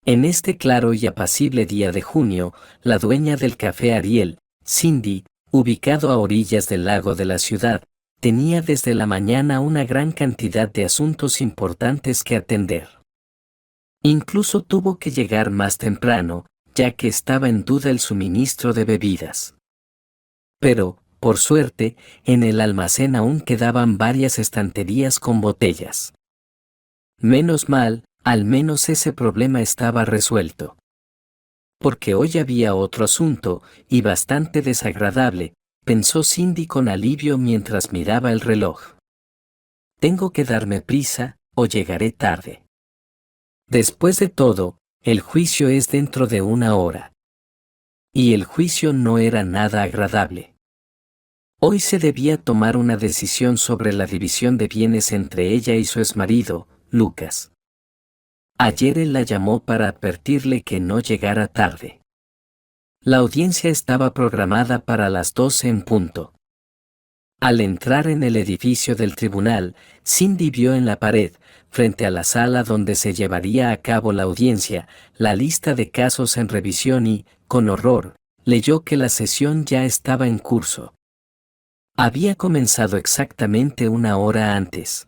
En este claro y apacible día de junio, la dueña del café Ariel, Cindy, ubicado a orillas del lago de la ciudad, tenía desde la mañana una gran cantidad de asuntos importantes que atender. Incluso tuvo que llegar más temprano, ya que estaba en duda el suministro de bebidas. Pero, por suerte, en el almacén aún quedaban varias estanterías con botellas. Menos mal, al menos ese problema estaba resuelto. Porque hoy había otro asunto, y bastante desagradable, pensó Cindy con alivio mientras miraba el reloj. Tengo que darme prisa, o llegaré tarde. Después de todo, el juicio es dentro de 1 hora. Y el juicio no era nada agradable. Hoy se debía tomar una decisión sobre la división de bienes entre ella y su exmarido, Lucas. Ayer él la llamó para advertirle que no llegara tarde. La audiencia estaba programada para las 12 en punto. Al entrar en el edificio del tribunal, Cindy vio en la pared, frente a la sala donde se llevaría a cabo la audiencia, la lista de casos en revisión y, con horror, leyó que la sesión ya estaba en curso. Había comenzado exactamente 1 hora antes.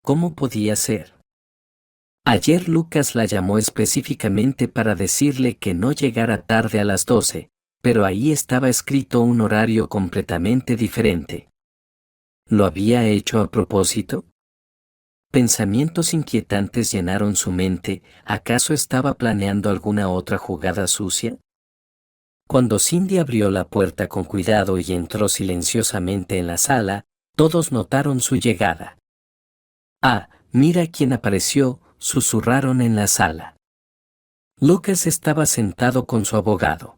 ¿Cómo podía ser? Ayer Lucas la llamó específicamente para decirle que no llegara tarde a las 12, pero ahí estaba escrito un horario completamente diferente. ¿Lo había hecho a propósito? Pensamientos inquietantes llenaron su mente. ¿Acaso estaba planeando alguna otra jugada sucia? Cuando Cindy abrió la puerta con cuidado y entró silenciosamente en la sala, todos notaron su llegada. «Ah, mira quién apareció», susurraron en la sala. Lucas estaba sentado con su abogado.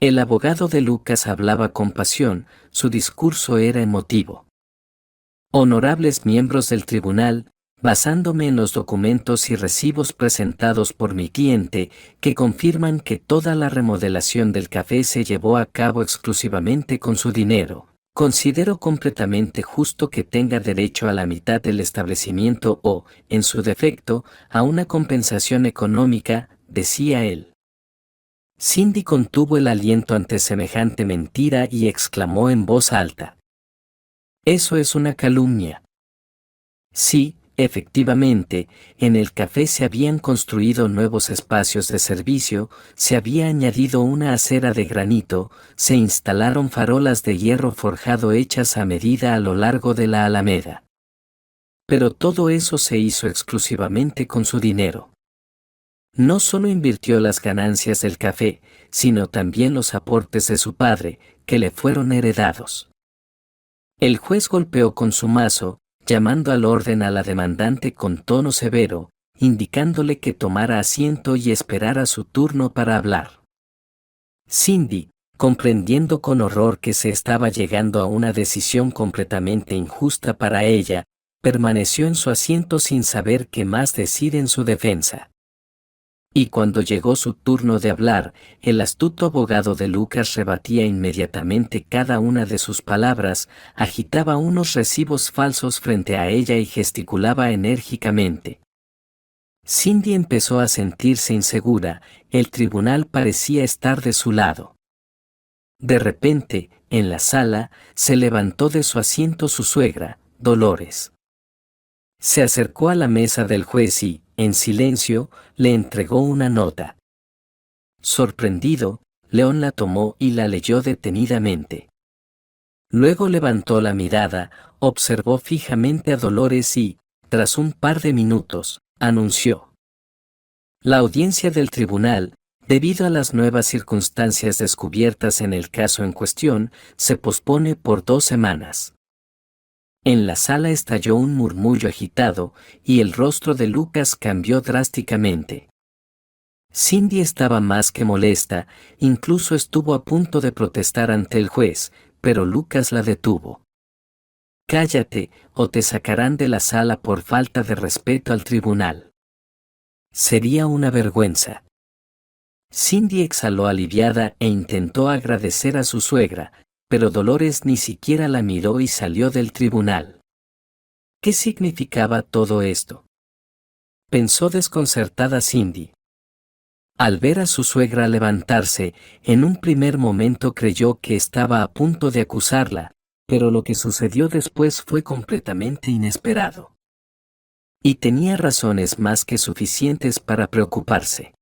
El abogado de Lucas hablaba con pasión, su discurso era emotivo. Honorables miembros del tribunal, basándome en los documentos y recibos presentados por mi cliente, que confirman que toda la remodelación del café se llevó a cabo exclusivamente con su dinero, considero completamente justo que tenga derecho a la mitad del establecimiento o, en su defecto, a una compensación económica, decía él. Cindy contuvo el aliento ante semejante mentira y exclamó en voz alta. «Eso es una calumnia». Sí, efectivamente, en el café se habían construido nuevos espacios de servicio, se había añadido una acera de granito, se instalaron farolas de hierro forjado hechas a medida a lo largo de la alameda. Pero todo eso se hizo exclusivamente con su dinero. No solo invirtió las ganancias del café, sino también los aportes de su padre, que le fueron heredados. El juez golpeó con su mazo, llamando al orden a la demandante con tono severo, indicándole que tomara asiento y esperara su turno para hablar. Cindy, comprendiendo con horror que se estaba llegando a una decisión completamente injusta para ella, permaneció en su asiento sin saber qué más decir en su defensa. Y cuando llegó su turno de hablar, el astuto abogado de Lucas rebatía inmediatamente cada una de sus palabras, agitaba unos recibos falsos frente a ella y gesticulaba enérgicamente. Cindy empezó a sentirse insegura, el tribunal parecía estar de su lado. De repente, en la sala, se levantó de su asiento su suegra, Dolores. Se acercó a la mesa del juez y, en silencio, le entregó una nota. Sorprendido, León la tomó y la leyó detenidamente. Luego levantó la mirada, observó fijamente a Dolores y, tras un par de minutos, anunció. La audiencia del tribunal, debido a las nuevas circunstancias descubiertas en el caso en cuestión, se pospone por 2 semanas. En la sala estalló un murmullo agitado, y el rostro de Lucas cambió drásticamente. Cindy estaba más que molesta, incluso estuvo a punto de protestar ante el juez, pero Lucas la detuvo. «Cállate, o te sacarán de la sala por falta de respeto al tribunal. Sería una vergüenza». Cindy exhaló aliviada e intentó agradecer a su suegra, pero Dolores ni siquiera la miró y salió del tribunal. ¿Qué significaba todo esto? pensó desconcertada Cindy. Al ver a su suegra levantarse, en un primer momento creyó que estaba a punto de acusarla, pero lo que sucedió después fue completamente inesperado. Y tenía razones más que suficientes para preocuparse.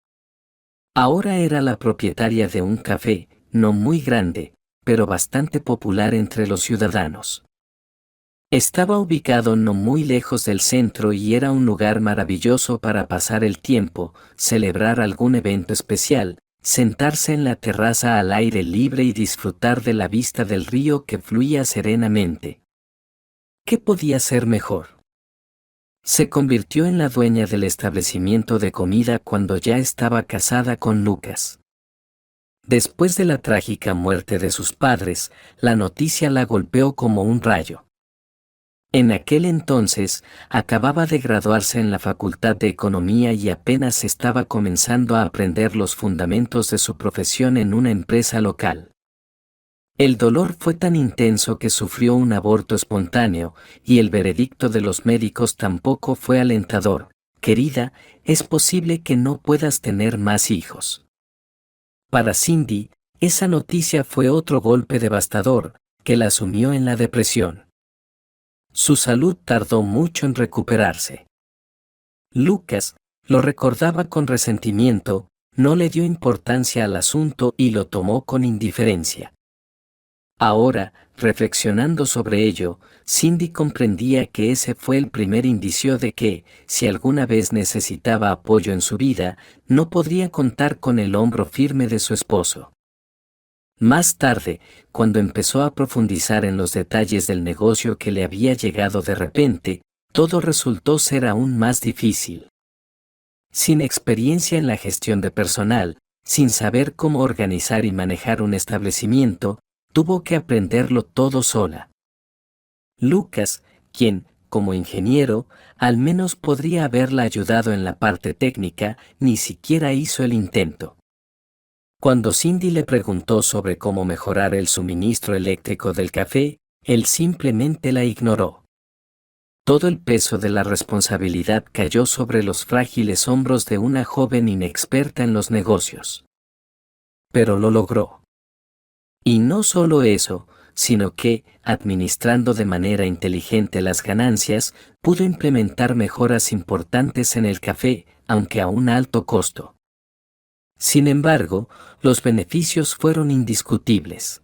Ahora era la propietaria de un café, no muy grande, pero bastante popular entre los ciudadanos. Estaba ubicado no muy lejos del centro y era un lugar maravilloso para pasar el tiempo, celebrar algún evento especial, sentarse en la terraza al aire libre y disfrutar de la vista del río que fluía serenamente. ¿Qué podía ser mejor? Se convirtió en la dueña del establecimiento de comida cuando ya estaba casada con Lucas. Después de la trágica muerte de sus padres, la noticia la golpeó como un rayo. En aquel entonces, acababa de graduarse en la Facultad de Economía y apenas estaba comenzando a aprender los fundamentos de su profesión en una empresa local. El dolor fue tan intenso que sufrió un aborto espontáneo, y el veredicto de los médicos tampoco fue alentador. Querida, es posible que no puedas tener más hijos. Para Cindy, esa noticia fue otro golpe devastador, que la sumió en la depresión. Su salud tardó mucho en recuperarse. Lucas lo recordaba con resentimiento, no le dio importancia al asunto y lo tomó con indiferencia. Ahora, reflexionando sobre ello, Cindy comprendía que ese fue el primer indicio de que, si alguna vez necesitaba apoyo en su vida, no podría contar con el hombro firme de su esposo. Más tarde, cuando empezó a profundizar en los detalles del negocio que le había llegado de repente, todo resultó ser aún más difícil. Sin experiencia en la gestión de personal, sin saber cómo organizar y manejar un establecimiento, tuvo que aprenderlo todo sola. Lucas, quien, como ingeniero, al menos podría haberla ayudado en la parte técnica, ni siquiera hizo el intento. Cuando Cindy le preguntó sobre cómo mejorar el suministro eléctrico del café, él simplemente la ignoró. Todo el peso de la responsabilidad cayó sobre los frágiles hombros de una joven inexperta en los negocios. Pero lo logró. Y no solo eso, sino que, administrando de manera inteligente las ganancias, pudo implementar mejoras importantes en el café, aunque a un alto costo. Sin embargo, los beneficios fueron indiscutibles.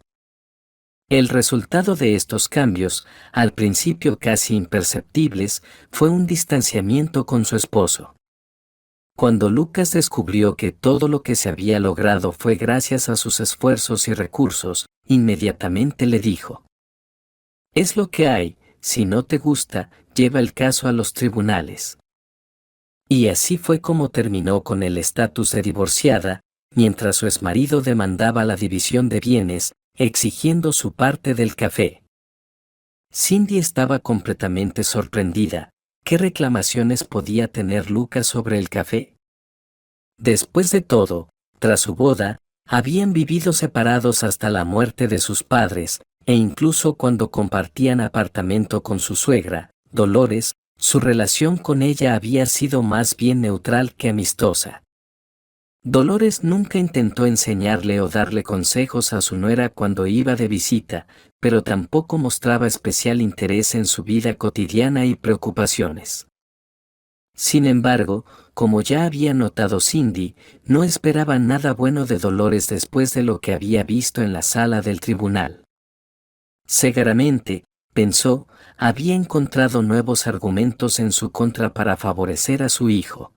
El resultado de estos cambios, al principio casi imperceptibles, fue un distanciamiento con su esposo. Cuando Lucas descubrió que todo lo que se había logrado fue gracias a sus esfuerzos y recursos, inmediatamente le dijo: «Es lo que hay, si no te gusta, lleva el caso a los tribunales». Y así fue como terminó con el estatus de divorciada, mientras su exmarido demandaba la división de bienes, exigiendo su parte del café. Cindy estaba completamente sorprendida. ¿Qué reclamaciones podía tener Lucas sobre el café? Después de todo, tras su boda, habían vivido separados hasta la muerte de sus padres, e incluso cuando compartían apartamento con su suegra, Dolores, su relación con ella había sido más bien neutral que amistosa. Dolores nunca intentó enseñarle o darle consejos a su nuera cuando iba de visita, pero tampoco mostraba especial interés en su vida cotidiana y preocupaciones. Sin embargo, como ya había notado Cindy, no esperaba nada bueno de Dolores después de lo que había visto en la sala del tribunal. Seguramente, pensó, había encontrado nuevos argumentos en su contra para favorecer a su hijo.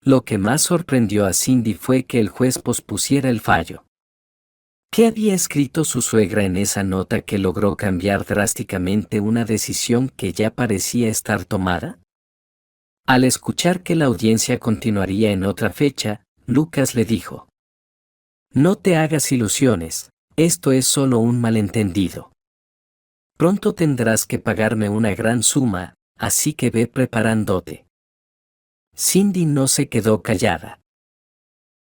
Lo que más sorprendió a Cindy fue que el juez pospusiera el fallo. ¿Qué había escrito su suegra en esa nota que logró cambiar drásticamente una decisión que ya parecía estar tomada? Al escuchar que la audiencia continuaría en otra fecha, Lucas le dijo: «No te hagas ilusiones, esto es solo un malentendido. Pronto tendrás que pagarme una gran suma, así que ve preparándote». Cindy no se quedó callada.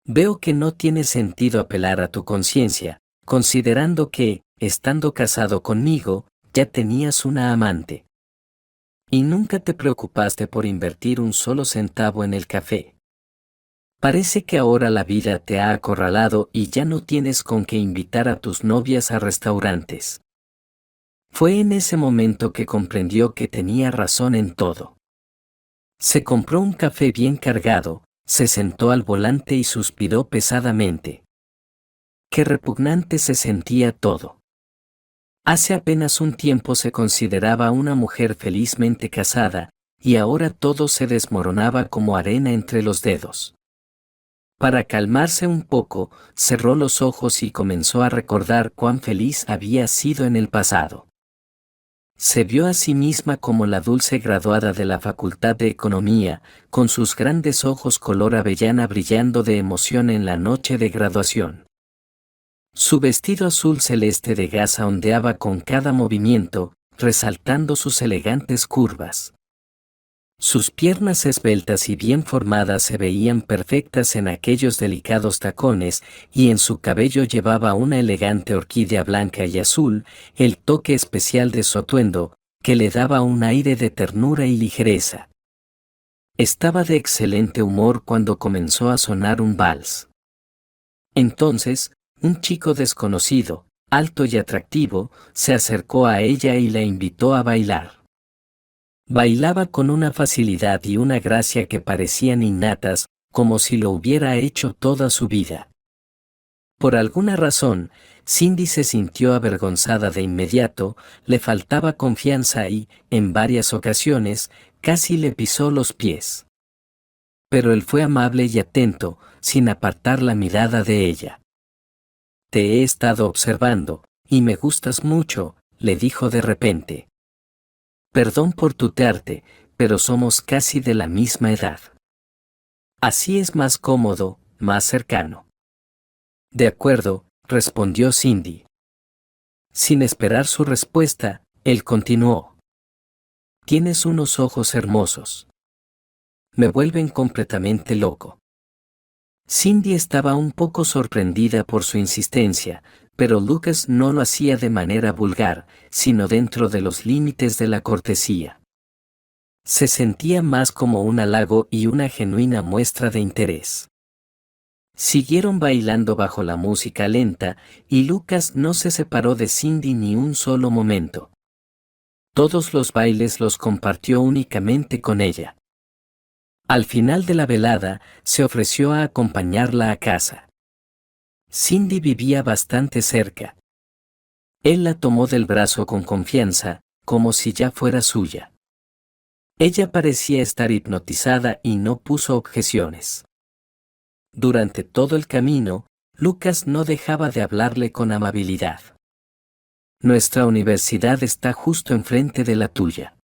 «Veo que no tiene sentido apelar a tu conciencia, considerando que, estando casado conmigo, ya tenías una amante». Y nunca te preocupaste por invertir un solo centavo en el café. Parece que ahora la vida te ha acorralado y ya no tienes con qué invitar a tus novias a restaurantes. Fue en ese momento que comprendió que tenía razón en todo. Se compró un café bien cargado, se sentó al volante y suspiró pesadamente. Qué repugnante se sentía todo. Hace apenas un tiempo se consideraba una mujer felizmente casada, y ahora todo se desmoronaba como arena entre los dedos. Para calmarse un poco, cerró los ojos y comenzó a recordar cuán feliz había sido en el pasado. Se vio a sí misma como la dulce graduada de la Facultad de Economía, con sus grandes ojos color avellana brillando de emoción en la noche de graduación. Su vestido azul celeste de gasa ondeaba con cada movimiento, resaltando sus elegantes curvas. Sus piernas esbeltas y bien formadas se veían perfectas en aquellos delicados tacones, y en su cabello llevaba una elegante orquídea blanca y azul, el toque especial de su atuendo, que le daba un aire de ternura y ligereza. Estaba de excelente humor cuando comenzó a sonar un vals. Entonces, un chico desconocido, alto y atractivo, se acercó a ella y la invitó a bailar. Bailaba con una facilidad y una gracia que parecían innatas, como si lo hubiera hecho toda su vida. Por alguna razón, Cindy se sintió avergonzada de inmediato, le faltaba confianza y, en varias ocasiones, casi le pisó los pies. Pero él fue amable y atento, sin apartar la mirada de ella. Te he estado observando, y me gustas mucho, le dijo de repente. Perdón por tutearte, pero somos casi de la misma edad. Así es más cómodo, más cercano. De acuerdo, respondió Cindy. Sin esperar su respuesta, él continuó. Tienes unos ojos hermosos. Me vuelven completamente loco. Cindy estaba un poco sorprendida por su insistencia, pero Lucas no lo hacía de manera vulgar, sino dentro de los límites de la cortesía. Se sentía más como un halago y una genuina muestra de interés. Siguieron bailando bajo la música lenta, y Lucas no se separó de Cindy ni un solo momento. Todos los bailes los compartió únicamente con ella. Al final de la velada, se ofreció a acompañarla a casa. Cindy vivía bastante cerca. Él la tomó del brazo con confianza, como si ya fuera suya. Ella parecía estar hipnotizada y no puso objeciones. Durante todo el camino, Lucas no dejaba de hablarle con amabilidad. Nuestra universidad está justo enfrente de la tuya.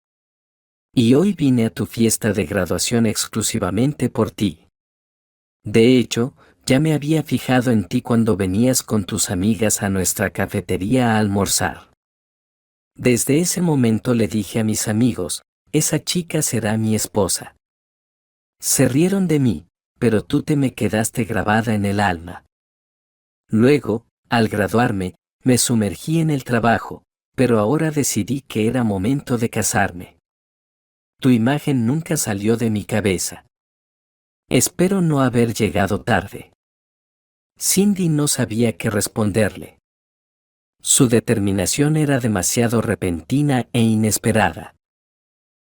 Y hoy vine a tu fiesta de graduación exclusivamente por ti. De hecho, ya me había fijado en ti cuando venías con tus amigas a nuestra cafetería a almorzar. Desde ese momento le dije a mis amigos, esa chica será mi esposa. Se rieron de mí, pero tú te me quedaste grabada en el alma. Luego, al graduarme, me sumergí en el trabajo, pero ahora decidí que era momento de casarme. Tu imagen nunca salió de mi cabeza. Espero no haber llegado tarde. Cindy no sabía qué responderle. Su determinación era demasiado repentina e inesperada.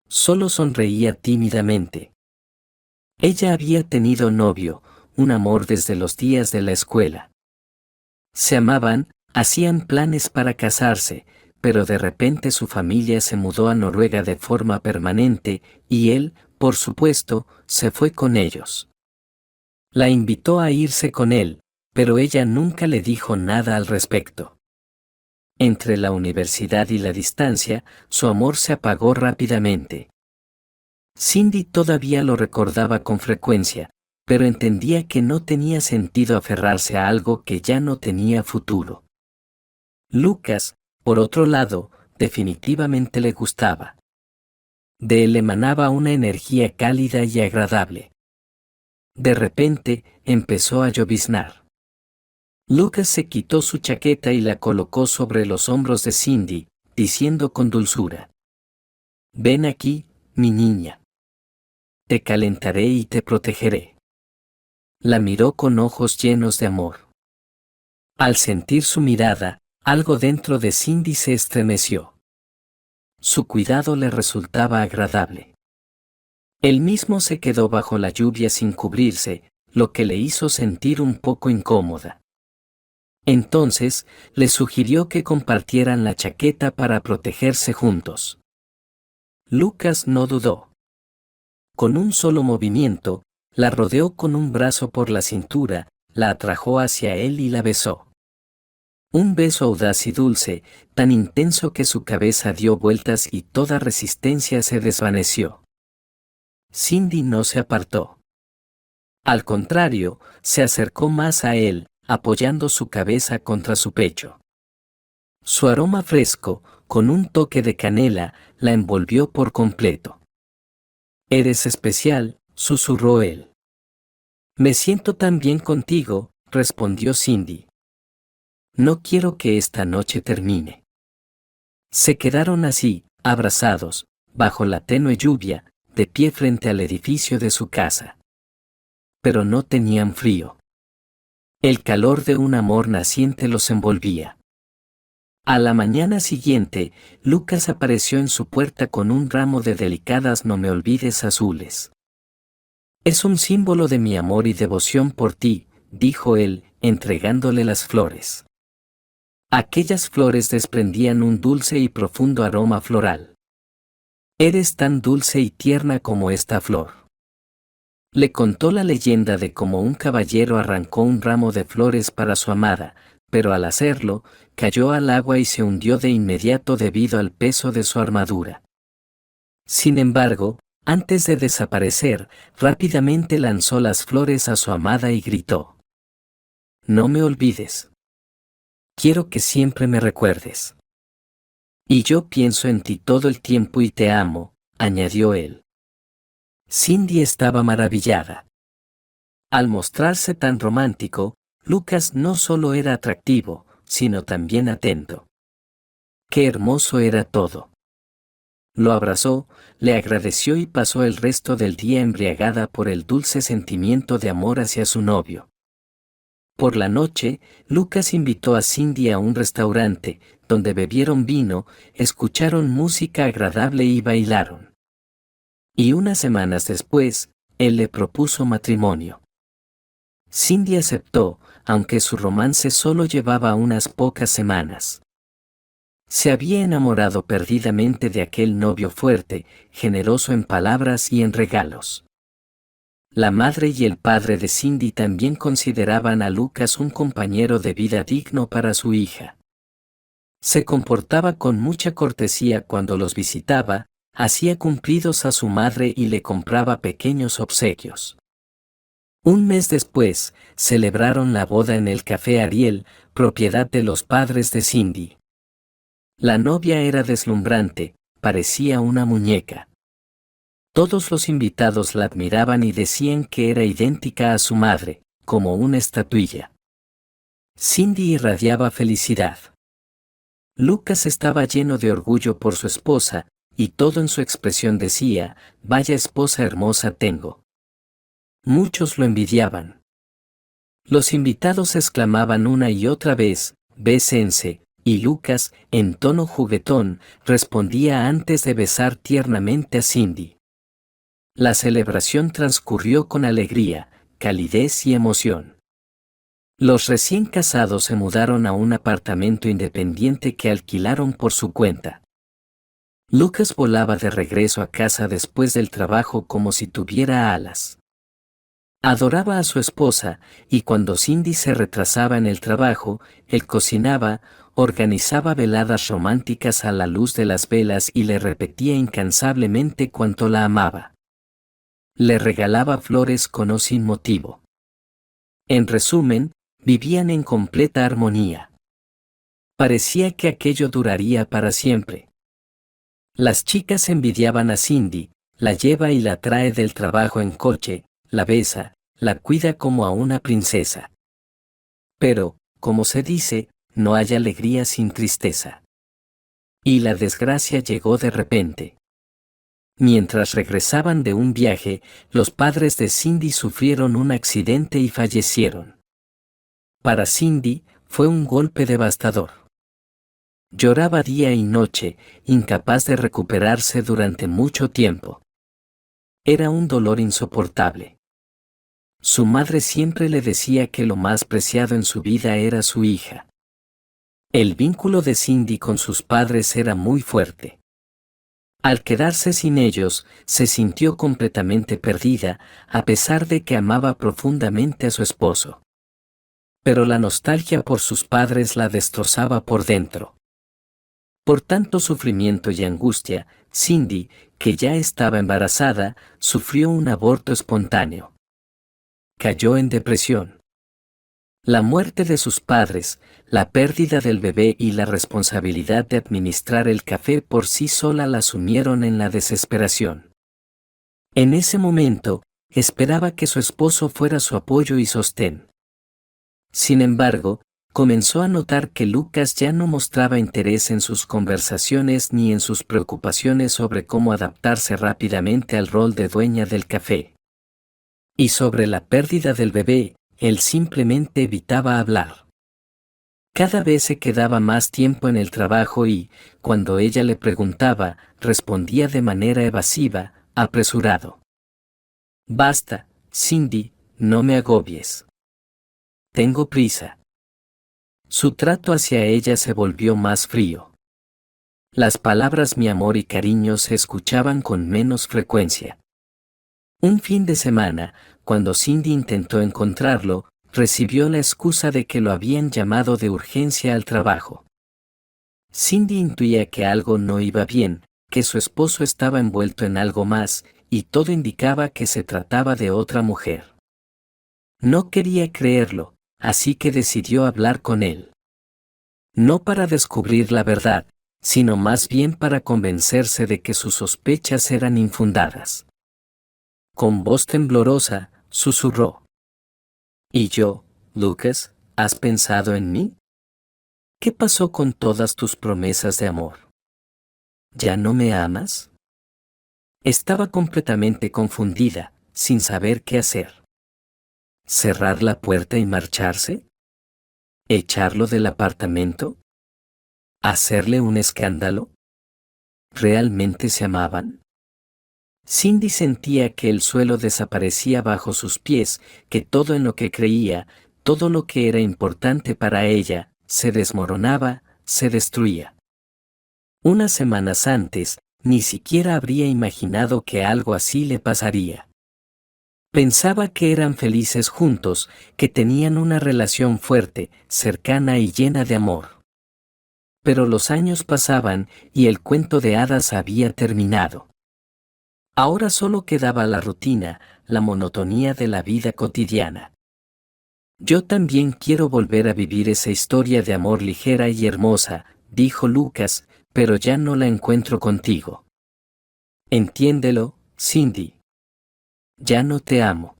Solo sonreía tímidamente. Ella había tenido novio, un amor desde los días de la escuela. Se amaban, hacían planes para casarse, pero de repente su familia se mudó a Noruega de forma permanente, y él, por supuesto, se fue con ellos. La invitó a irse con él, pero ella nunca le dijo nada al respecto. Entre la universidad y la distancia, su amor se apagó rápidamente. Cindy todavía lo recordaba con frecuencia, pero entendía que no tenía sentido aferrarse a algo que ya no tenía futuro. Lucas, por otro lado, definitivamente le gustaba. De él emanaba una energía cálida y agradable. De repente, empezó a lloviznar. Lucas se quitó su chaqueta y la colocó sobre los hombros de Cindy, diciendo con dulzura: Ven aquí, mi niña. Te calentaré y te protegeré. La miró con ojos llenos de amor. Al sentir su mirada, algo dentro de Cindy se estremeció. Su cuidado le resultaba agradable. Él mismo se quedó bajo la lluvia sin cubrirse, lo que le hizo sentir un poco incómoda. Entonces, le sugirió que compartieran la chaqueta para protegerse juntos. Lucas no dudó. Con un solo movimiento, la rodeó con un brazo por la cintura, la atrajo hacia él y la besó. Un beso audaz y dulce, tan intenso que su cabeza dio vueltas y toda resistencia se desvaneció. Cindy no se apartó. Al contrario, se acercó más a él, apoyando su cabeza contra su pecho. Su aroma fresco, con un toque de canela, la envolvió por completo. «Eres especial», susurró él. «Me siento tan bien contigo», respondió Cindy. «No quiero que esta noche termine». Se quedaron así, abrazados, bajo la tenue lluvia, de pie frente al edificio de su casa. Pero no tenían frío. El calor de un amor naciente los envolvía. A la mañana siguiente, Lucas apareció en su puerta con un ramo de delicadas no me olvides azules. «Es un símbolo de mi amor y devoción por ti», dijo él, entregándole las flores. Aquellas flores desprendían un dulce y profundo aroma floral. «Eres tan dulce y tierna como esta flor». Le contó la leyenda de cómo un caballero arrancó un ramo de flores para su amada, pero al hacerlo, cayó al agua y se hundió de inmediato debido al peso de su armadura. Sin embargo, antes de desaparecer, rápidamente lanzó las flores a su amada y gritó: «No me olvides. Quiero que siempre me recuerdes. Y yo pienso en ti todo el tiempo y te amo», añadió él. Cindy estaba maravillada. Al mostrarse tan romántico, Lucas no solo era atractivo, sino también atento. Qué hermoso era todo. Lo abrazó, le agradeció y pasó el resto del día embriagada por el dulce sentimiento de amor hacia su novio. Por la noche, Lucas invitó a Cindy a un restaurante, donde bebieron vino, escucharon música agradable y bailaron. Y unas semanas después, él le propuso matrimonio. Cindy aceptó, aunque su romance solo llevaba unas pocas semanas. Se había enamorado perdidamente de aquel novio fuerte, generoso en palabras y en regalos. La madre y el padre de Cindy también consideraban a Lucas un compañero de vida digno para su hija. Se comportaba con mucha cortesía cuando los visitaba, hacía cumplidos a su madre y le compraba pequeños obsequios. Un mes después, celebraron la boda en el Café Ariel, propiedad de los padres de Cindy. La novia era deslumbrante, parecía una muñeca. Todos los invitados la admiraban y decían que era idéntica a su madre, como una estatuilla. Cindy irradiaba felicidad. Lucas estaba lleno de orgullo por su esposa, y todo en su expresión decía: «Vaya esposa hermosa tengo». Muchos lo envidiaban. Los invitados exclamaban una y otra vez: «Bésense», y Lucas, en tono juguetón, respondía antes de besar tiernamente a Cindy. La celebración transcurrió con alegría, calidez y emoción. Los recién casados se mudaron a un apartamento independiente que alquilaron por su cuenta. Lucas volaba de regreso a casa después del trabajo como si tuviera alas. Adoraba a su esposa, y cuando Cindy se retrasaba en el trabajo, él cocinaba, organizaba veladas románticas a la luz de las velas y le repetía incansablemente cuánto la amaba. Le regalaba flores con o sin motivo. En resumen, vivían en completa armonía. Parecía que aquello duraría para siempre. Las chicas envidiaban a Cindy, la lleva y la trae del trabajo en coche, la besa, la cuida como a una princesa. Pero, como se dice, no hay alegría sin tristeza. Y la desgracia llegó de repente. Mientras regresaban de un viaje, los padres de Cindy sufrieron un accidente y fallecieron. Para Cindy, fue un golpe devastador. Lloraba día y noche, incapaz de recuperarse durante mucho tiempo. Era un dolor insoportable. Su madre siempre le decía que lo más preciado en su vida era su hija. El vínculo de Cindy con sus padres era muy fuerte. Al quedarse sin ellos, se sintió completamente perdida, a pesar de que amaba profundamente a su esposo. Pero la nostalgia por sus padres la destrozaba por dentro. Por tanto sufrimiento y angustia, Cindy, que ya estaba embarazada, sufrió un aborto espontáneo. Cayó en depresión. La muerte de sus padres, la pérdida del bebé y la responsabilidad de administrar el café por sí sola la sumieron en la desesperación. En ese momento, esperaba que su esposo fuera su apoyo y sostén. Sin embargo, comenzó a notar que Lucas ya no mostraba interés en sus conversaciones ni en sus preocupaciones sobre cómo adaptarse rápidamente al rol de dueña del café. Y sobre la pérdida del bebé, él simplemente evitaba hablar. Cada vez se quedaba más tiempo en el trabajo y, cuando ella le preguntaba, respondía de manera evasiva, apresurado. Basta, Cindy, no me agobies. Tengo prisa. Su trato hacia ella se volvió más frío. Las palabras mi amor y cariño se escuchaban con menos frecuencia. Un fin de semana, cuando Cindy intentó encontrarlo, recibió la excusa de que lo habían llamado de urgencia al trabajo. Cindy intuía que algo no iba bien, que su esposo estaba envuelto en algo más, y todo indicaba que se trataba de otra mujer. No quería creerlo, así que decidió hablar con él. No para descubrir la verdad, sino más bien para convencerse de que sus sospechas eran infundadas. Con voz temblorosa, susurró. ¿Y yo, Lucas, has pensado en mí? ¿Qué pasó con todas tus promesas de amor? ¿Ya no me amas? Estaba completamente confundida, sin saber qué hacer. ¿Cerrar la puerta y marcharse? ¿Echarlo del apartamento? ¿Hacerle un escándalo? ¿Realmente se amaban? Cindy sentía que el suelo desaparecía bajo sus pies, que todo en lo que creía, todo lo que era importante para ella, se desmoronaba, se destruía. Unas semanas antes, ni siquiera habría imaginado que algo así le pasaría. Pensaba que eran felices juntos, que tenían una relación fuerte, cercana y llena de amor. Pero los años pasaban y el cuento de hadas había terminado. Ahora solo quedaba la rutina, la monotonía de la vida cotidiana. Yo también quiero volver a vivir esa historia de amor ligera y hermosa, dijo Lucas, pero ya no la encuentro contigo. Entiéndelo, Cindy. Ya no te amo.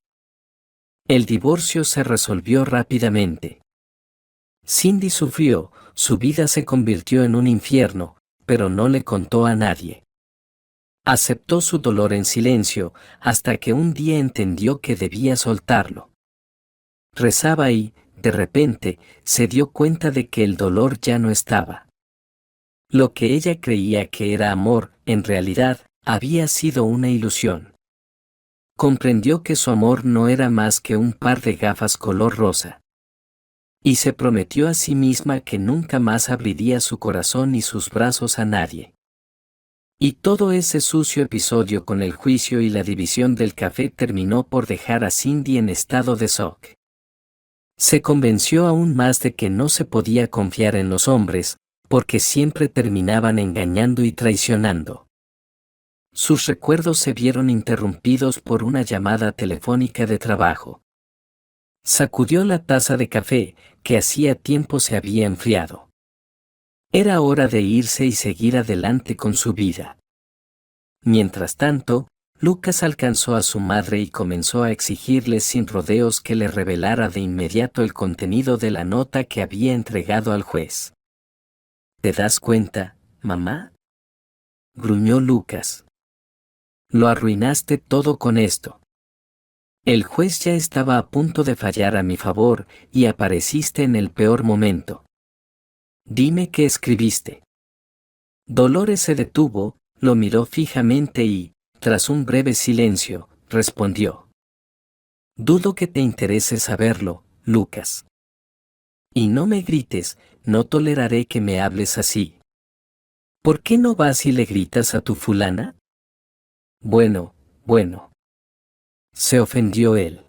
El divorcio se resolvió rápidamente. Cindy sufrió, su vida se convirtió en un infierno, pero no le contó a nadie. Aceptó su dolor en silencio, hasta que un día entendió que debía soltarlo. Rezaba y, de repente, se dio cuenta de que el dolor ya no estaba. Lo que ella creía que era amor, en realidad, había sido una ilusión. Comprendió que su amor no era más que un par de gafas color rosa. Y se prometió a sí misma que nunca más abriría su corazón ni sus brazos a nadie. Y todo ese sucio episodio con el juicio y la división del café terminó por dejar a Cindy en estado de shock. Se convenció aún más de que no se podía confiar en los hombres, porque siempre terminaban engañando y traicionando. Sus recuerdos se vieron interrumpidos por una llamada telefónica de trabajo. Sacudió la taza de café, que hacía tiempo se había enfriado. Era hora de irse y seguir adelante con su vida. Mientras tanto, Lucas alcanzó a su madre y comenzó a exigirle sin rodeos que le revelara de inmediato el contenido de la nota que había entregado al juez. ¿Te das cuenta, mamá?, gruñó Lucas. Lo arruinaste todo con esto. El juez ya estaba a punto de fallar a mi favor y apareciste en el peor momento. Dime qué escribiste. Dolores se detuvo, lo miró fijamente y, tras un breve silencio, respondió. Dudo que te interese saberlo, Lucas. Y no me grites, no toleraré que me hables así. ¿Por qué no vas y le gritas a tu fulana? Bueno. Se ofendió él.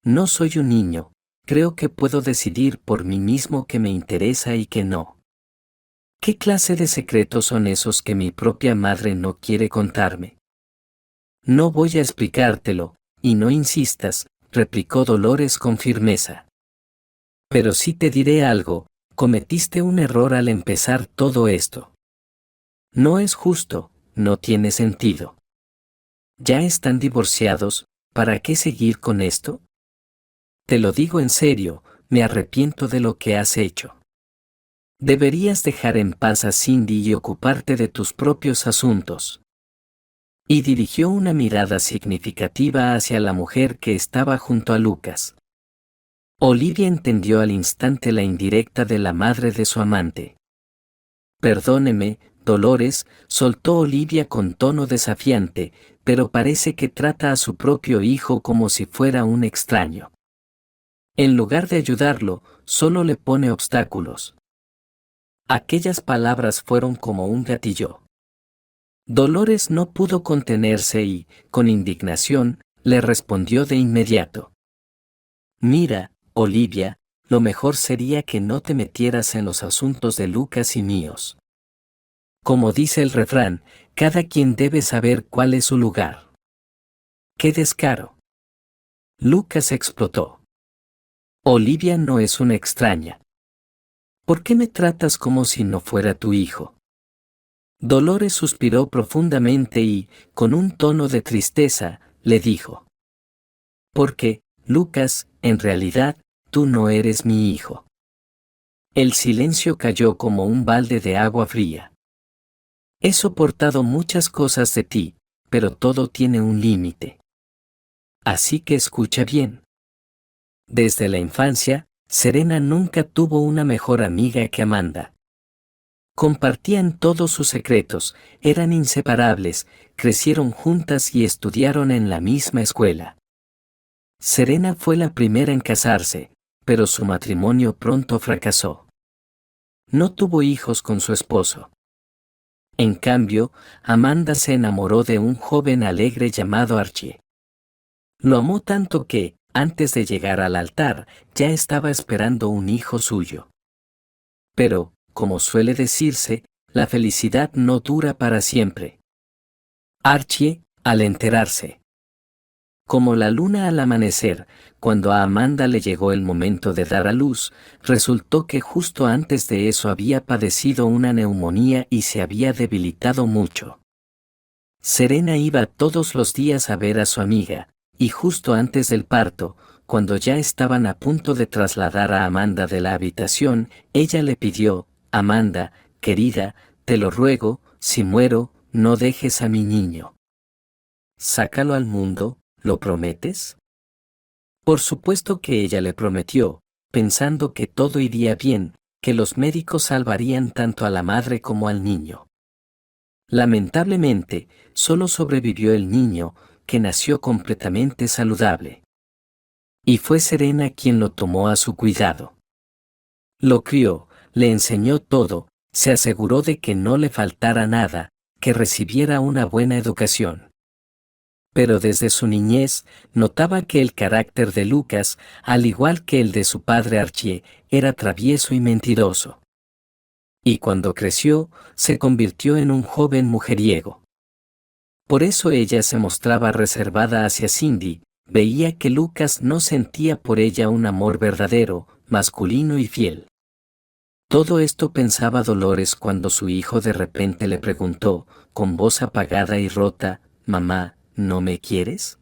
No soy un niño, creo que puedo decidir por mí mismo qué me interesa y qué no. ¿Qué clase de secretos son esos que mi propia madre no quiere contarme? No voy a explicártelo, y no insistas, replicó Dolores con firmeza. Pero sí te diré algo, cometiste un error al empezar todo esto. No es justo, no tiene sentido. Ya están divorciados, ¿para qué seguir con esto? Te lo digo en serio, me arrepiento de lo que has hecho. Deberías dejar en paz a Cindy y ocuparte de tus propios asuntos. Y dirigió una mirada significativa hacia la mujer que estaba junto a Lucas. Olivia entendió al instante la indirecta de la madre de su amante. Perdóneme, Dolores, soltó Olivia con tono desafiante, pero parece que trata a su propio hijo como si fuera un extraño. En lugar de ayudarlo, solo le pone obstáculos. Aquellas palabras fueron como un gatillo. Dolores no pudo contenerse y, con indignación, le respondió de inmediato. Mira, Olivia, lo mejor sería que no te metieras en los asuntos de Lucas y míos. Como dice el refrán, cada quien debe saber cuál es su lugar. ¡Qué descaro! Lucas explotó. Olivia no es una extraña. ¿Por qué me tratas como si no fuera tu hijo? Dolores suspiró profundamente y, con un tono de tristeza, le dijo. Porque, Lucas, en realidad, tú no eres mi hijo. El silencio cayó como un balde de agua fría. He soportado muchas cosas de ti, pero todo tiene un límite. Así que escucha bien. Desde la infancia, Serena nunca tuvo una mejor amiga que Amanda. Compartían todos sus secretos, eran inseparables, crecieron juntas y estudiaron en la misma escuela. Serena fue la primera en casarse, pero su matrimonio pronto fracasó. No tuvo hijos con su esposo. En cambio, Amanda se enamoró de un joven alegre llamado Archie. Lo amó tanto que, antes de llegar al altar, ya estaba esperando un hijo suyo. Pero, como suele decirse, la felicidad no dura para siempre. Archie, al enterarse, como la luna al amanecer, cuando a Amanda le llegó el momento de dar a luz, resultó que justo antes de eso había padecido una neumonía y se había debilitado mucho. Serena iba todos los días a ver a su amiga, y justo antes del parto, cuando ya estaban a punto de trasladar a Amanda de la habitación, ella le pidió, Amanda, querida, te lo ruego, si muero, no dejes a mi niño. Sácalo al mundo, ¿lo prometes? Por supuesto que ella le prometió, pensando que todo iría bien, que los médicos salvarían tanto a la madre como al niño. Lamentablemente, solo sobrevivió el niño, que nació completamente saludable. Y fue Serena quien lo tomó a su cuidado. Lo crió, le enseñó todo, se aseguró de que no le faltara nada, que recibiera una buena educación. Pero desde su niñez, notaba que el carácter de Lucas, al igual que el de su padre Archie, era travieso y mentiroso. Y cuando creció, se convirtió en un joven mujeriego. Por eso ella se mostraba reservada hacia Cindy, veía que Lucas no sentía por ella un amor verdadero, masculino y fiel. Todo esto pensaba Dolores cuando su hijo de repente le preguntó, con voz apagada y rota, «Mamá, ¿no me quieres?»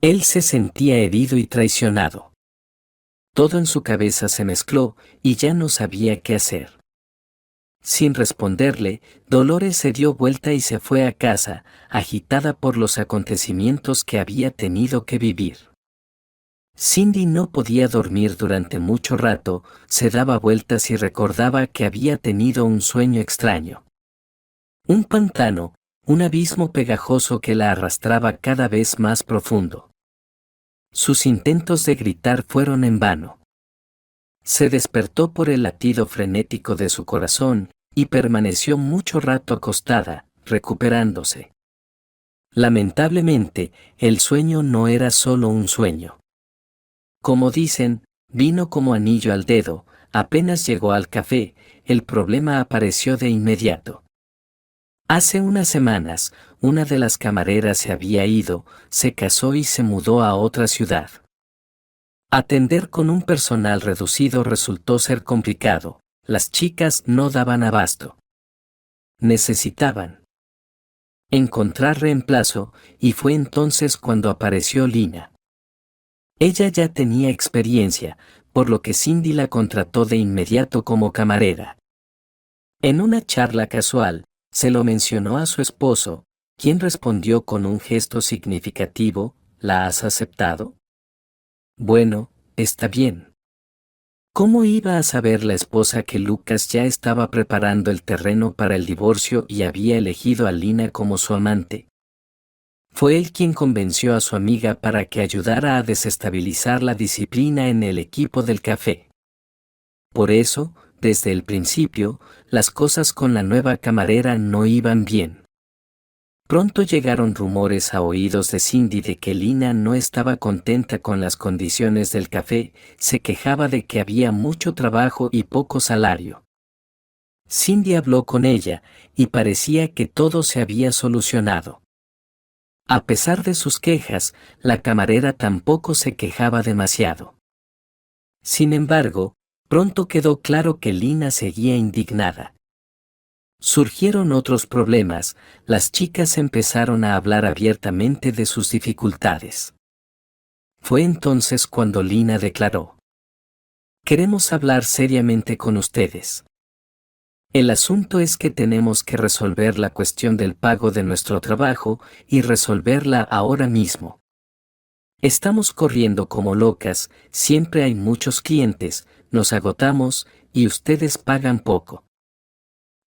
Él se sentía herido y traicionado. Todo en su cabeza se mezcló, y ya no sabía qué hacer. Sin responderle, Dolores se dio vuelta y se fue a casa, agitada por los acontecimientos que había tenido que vivir. Cindy no podía dormir durante mucho rato, se daba vueltas y recordaba que había tenido un sueño extraño. Un pantano, un abismo pegajoso que la arrastraba cada vez más profundo. Sus intentos de gritar fueron en vano. Se despertó por el latido frenético de su corazón, y permaneció mucho rato acostada, recuperándose. Lamentablemente, el sueño no era solo un sueño. Como dicen, vino como anillo al dedo, apenas llegó al café, el problema apareció de inmediato. Hace unas semanas, una de las camareras se había ido, se casó y se mudó a otra ciudad. Atender con un personal reducido resultó ser complicado, las chicas no daban abasto. Necesitaban encontrar reemplazo, y fue entonces cuando apareció Lina. Ella ya tenía experiencia, por lo que Cindy la contrató de inmediato como camarera. En una charla casual, se lo mencionó a su esposo, quien respondió con un gesto significativo: ¿la has aceptado? Bueno, está bien. ¿Cómo iba a saber la esposa que Lucas ya estaba preparando el terreno para el divorcio y había elegido a Lina como su amante? Fue él quien convenció a su amiga para que ayudara a desestabilizar la disciplina en el equipo del café. Por eso, desde el principio, las cosas con la nueva camarera no iban bien. Pronto llegaron rumores a oídos de Cindy de que Lina no estaba contenta con las condiciones del café, se quejaba de que había mucho trabajo y poco salario. Cindy habló con ella, y parecía que todo se había solucionado. A pesar de sus quejas, la camarera tampoco se quejaba demasiado. Sin embargo, pronto quedó claro que Lina seguía indignada. Surgieron otros problemas, las chicas empezaron a hablar abiertamente de sus dificultades. Fue entonces cuando Lina declaró: queremos hablar seriamente con ustedes. El asunto es que tenemos que resolver la cuestión del pago de nuestro trabajo, y resolverla ahora mismo. Estamos corriendo como locas, siempre hay muchos clientes, nos agotamos, y ustedes pagan poco.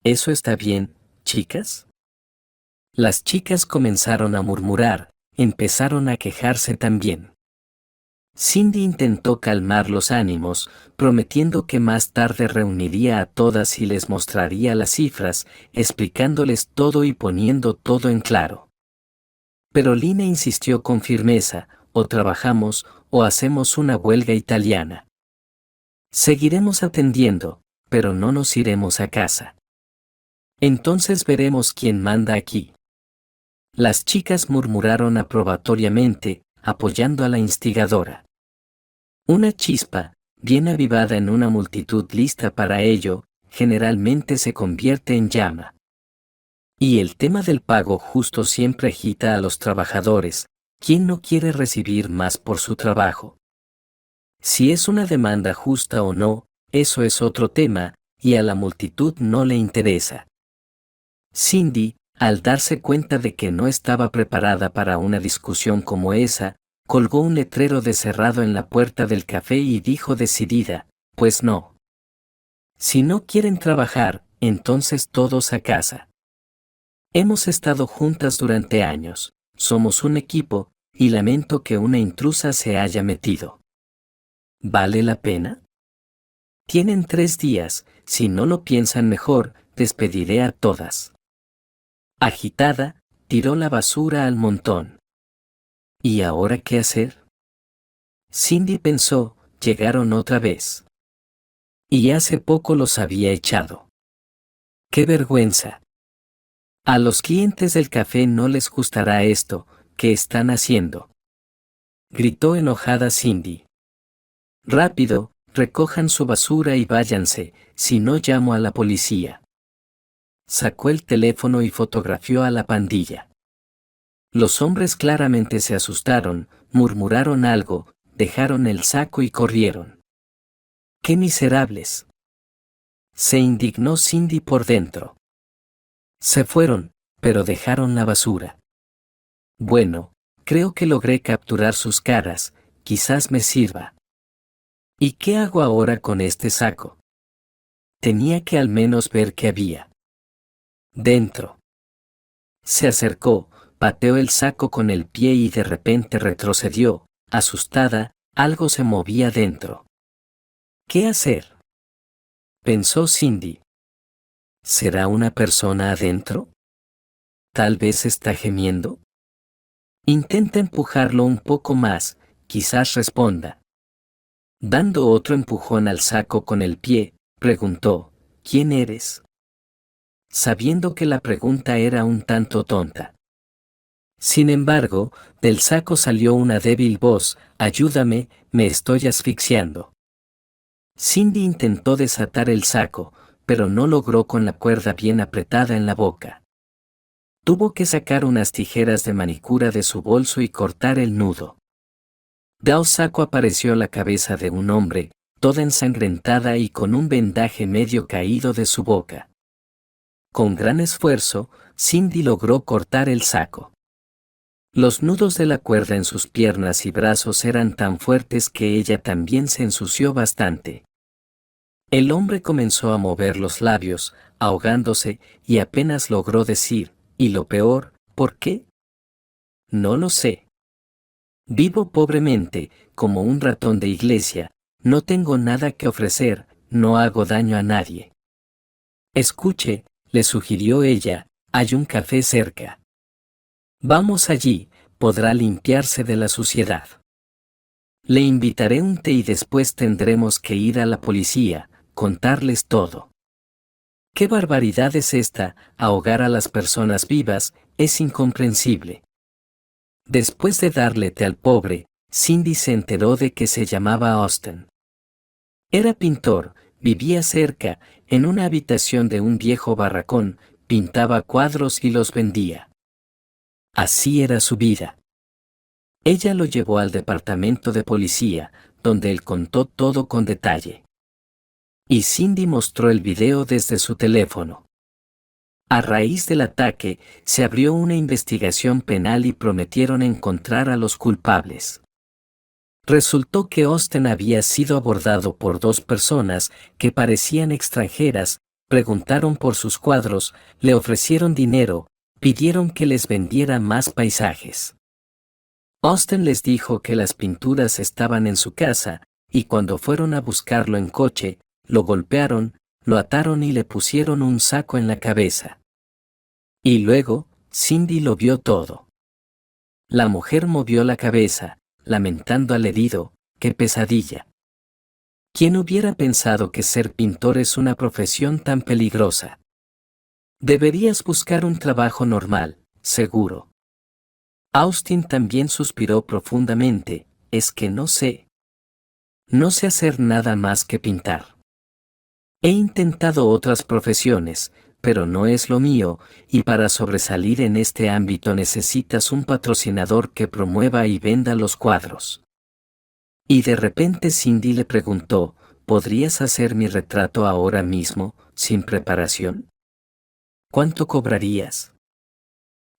¿Eso está bien, chicas? Las chicas comenzaron a murmurar, empezaron a quejarse también. Cindy intentó calmar los ánimos, prometiendo que más tarde reuniría a todas y les mostraría las cifras, explicándoles todo y poniendo todo en claro. Pero Lina insistió con firmeza: o trabajamos, o hacemos una huelga italiana. Seguiremos atendiendo, pero no nos iremos a casa. Entonces veremos quién manda aquí. Las chicas murmuraron aprobatoriamente, apoyando a la instigadora. Una chispa, bien avivada en una multitud lista para ello, generalmente se convierte en llama. Y el tema del pago justo siempre agita a los trabajadores. ¿Quién no quiere recibir más por su trabajo? Si es una demanda justa o no, eso es otro tema, y a la multitud no le interesa. Cindy, al darse cuenta de que no estaba preparada para una discusión como esa, colgó un letrero de cerrado en la puerta del café y dijo decidida: pues no. Si no quieren trabajar, entonces todos a casa. Hemos estado juntas durante años, somos un equipo, y lamento que una intrusa se haya metido. ¿Vale la pena? Tienen 3 días, si no lo piensan mejor, despediré a todas. Agitada, tiró la basura al montón. ¿Y ahora qué hacer? Cindy pensó: llegaron otra vez. Y hace poco los había echado. ¡Qué vergüenza! A los clientes del café no les gustará esto. ¿Qué están haciendo?, gritó enojada Cindy. Rápido, recojan su basura y váyanse, si no llamo a la policía. Sacó el teléfono y fotografió a la pandilla. Los hombres claramente se asustaron, murmuraron algo, dejaron el saco y corrieron. ¡Qué miserables! Se indignó Cindy por dentro. Se fueron, pero dejaron la basura. Bueno, creo que logré capturar sus caras, quizás me sirva. ¿Y qué hago ahora con este saco? Tenía que al menos ver qué había dentro. Se acercó, pateó el saco con el pie y de repente retrocedió, asustada, algo se movía dentro. ¿Qué hacer?, pensó Cindy. ¿Será una persona adentro? ¿Tal vez está gemiendo? Intenta empujarlo un poco más, quizás responda. Dando otro empujón al saco con el pie, preguntó, ¿quién eres?, sabiendo que la pregunta era un tanto tonta. Sin embargo, del saco salió una débil voz, ayúdame, me estoy asfixiando. Cindy intentó desatar el saco, pero no logró con la cuerda bien apretada en la boca. Tuvo que sacar unas tijeras de manicura de su bolso y cortar el nudo. Del saco apareció la cabeza de un hombre, toda ensangrentada y con un vendaje medio caído de su boca. Con gran esfuerzo, Cindy logró cortar el saco. Los nudos de la cuerda en sus piernas y brazos eran tan fuertes que ella también se ensució bastante. El hombre comenzó a mover los labios, ahogándose, y apenas logró decir, y lo peor, ¿por qué? No lo sé. Vivo pobremente, como un ratón de iglesia, no tengo nada que ofrecer, no hago daño a nadie. Escuche, le sugirió ella, hay un café cerca. Vamos allí, podrá limpiarse de la suciedad. Le invitaré un té y después tendremos que ir a la policía, contarles todo. ¿Qué barbaridad es esta? Ahogar a las personas vivas, es incomprensible. Después de darle té al pobre, Cindy se enteró de que se llamaba Austin. Era pintor, vivía cerca, en una habitación de un viejo barracón, pintaba cuadros y los vendía. Así era su vida. Ella lo llevó al departamento de policía, donde él contó todo con detalle. Y Cindy mostró el video desde su teléfono. A raíz del ataque, se abrió una investigación penal y prometieron encontrar a los culpables. Resultó que Austin había sido abordado por dos personas que parecían extranjeras, preguntaron por sus cuadros, le ofrecieron dinero, pidieron que les vendiera más paisajes. Austin les dijo que las pinturas estaban en su casa, y cuando fueron a buscarlo en coche, lo golpearon, lo ataron y le pusieron un saco en la cabeza. Y luego, Cindy lo vio todo. La mujer movió la cabeza, lamentando al herido, ¡qué pesadilla! ¿Quién hubiera pensado que ser pintor es una profesión tan peligrosa? Deberías buscar un trabajo normal, seguro. Austin también suspiró profundamente, es que no sé. No sé hacer nada más que pintar. He intentado otras profesiones, pero no es lo mío, y para sobresalir en este ámbito necesitas un patrocinador que promueva y venda los cuadros. Y de repente Cindy le preguntó, ¿podrías hacer mi retrato ahora mismo, sin preparación? ¿Cuánto cobrarías?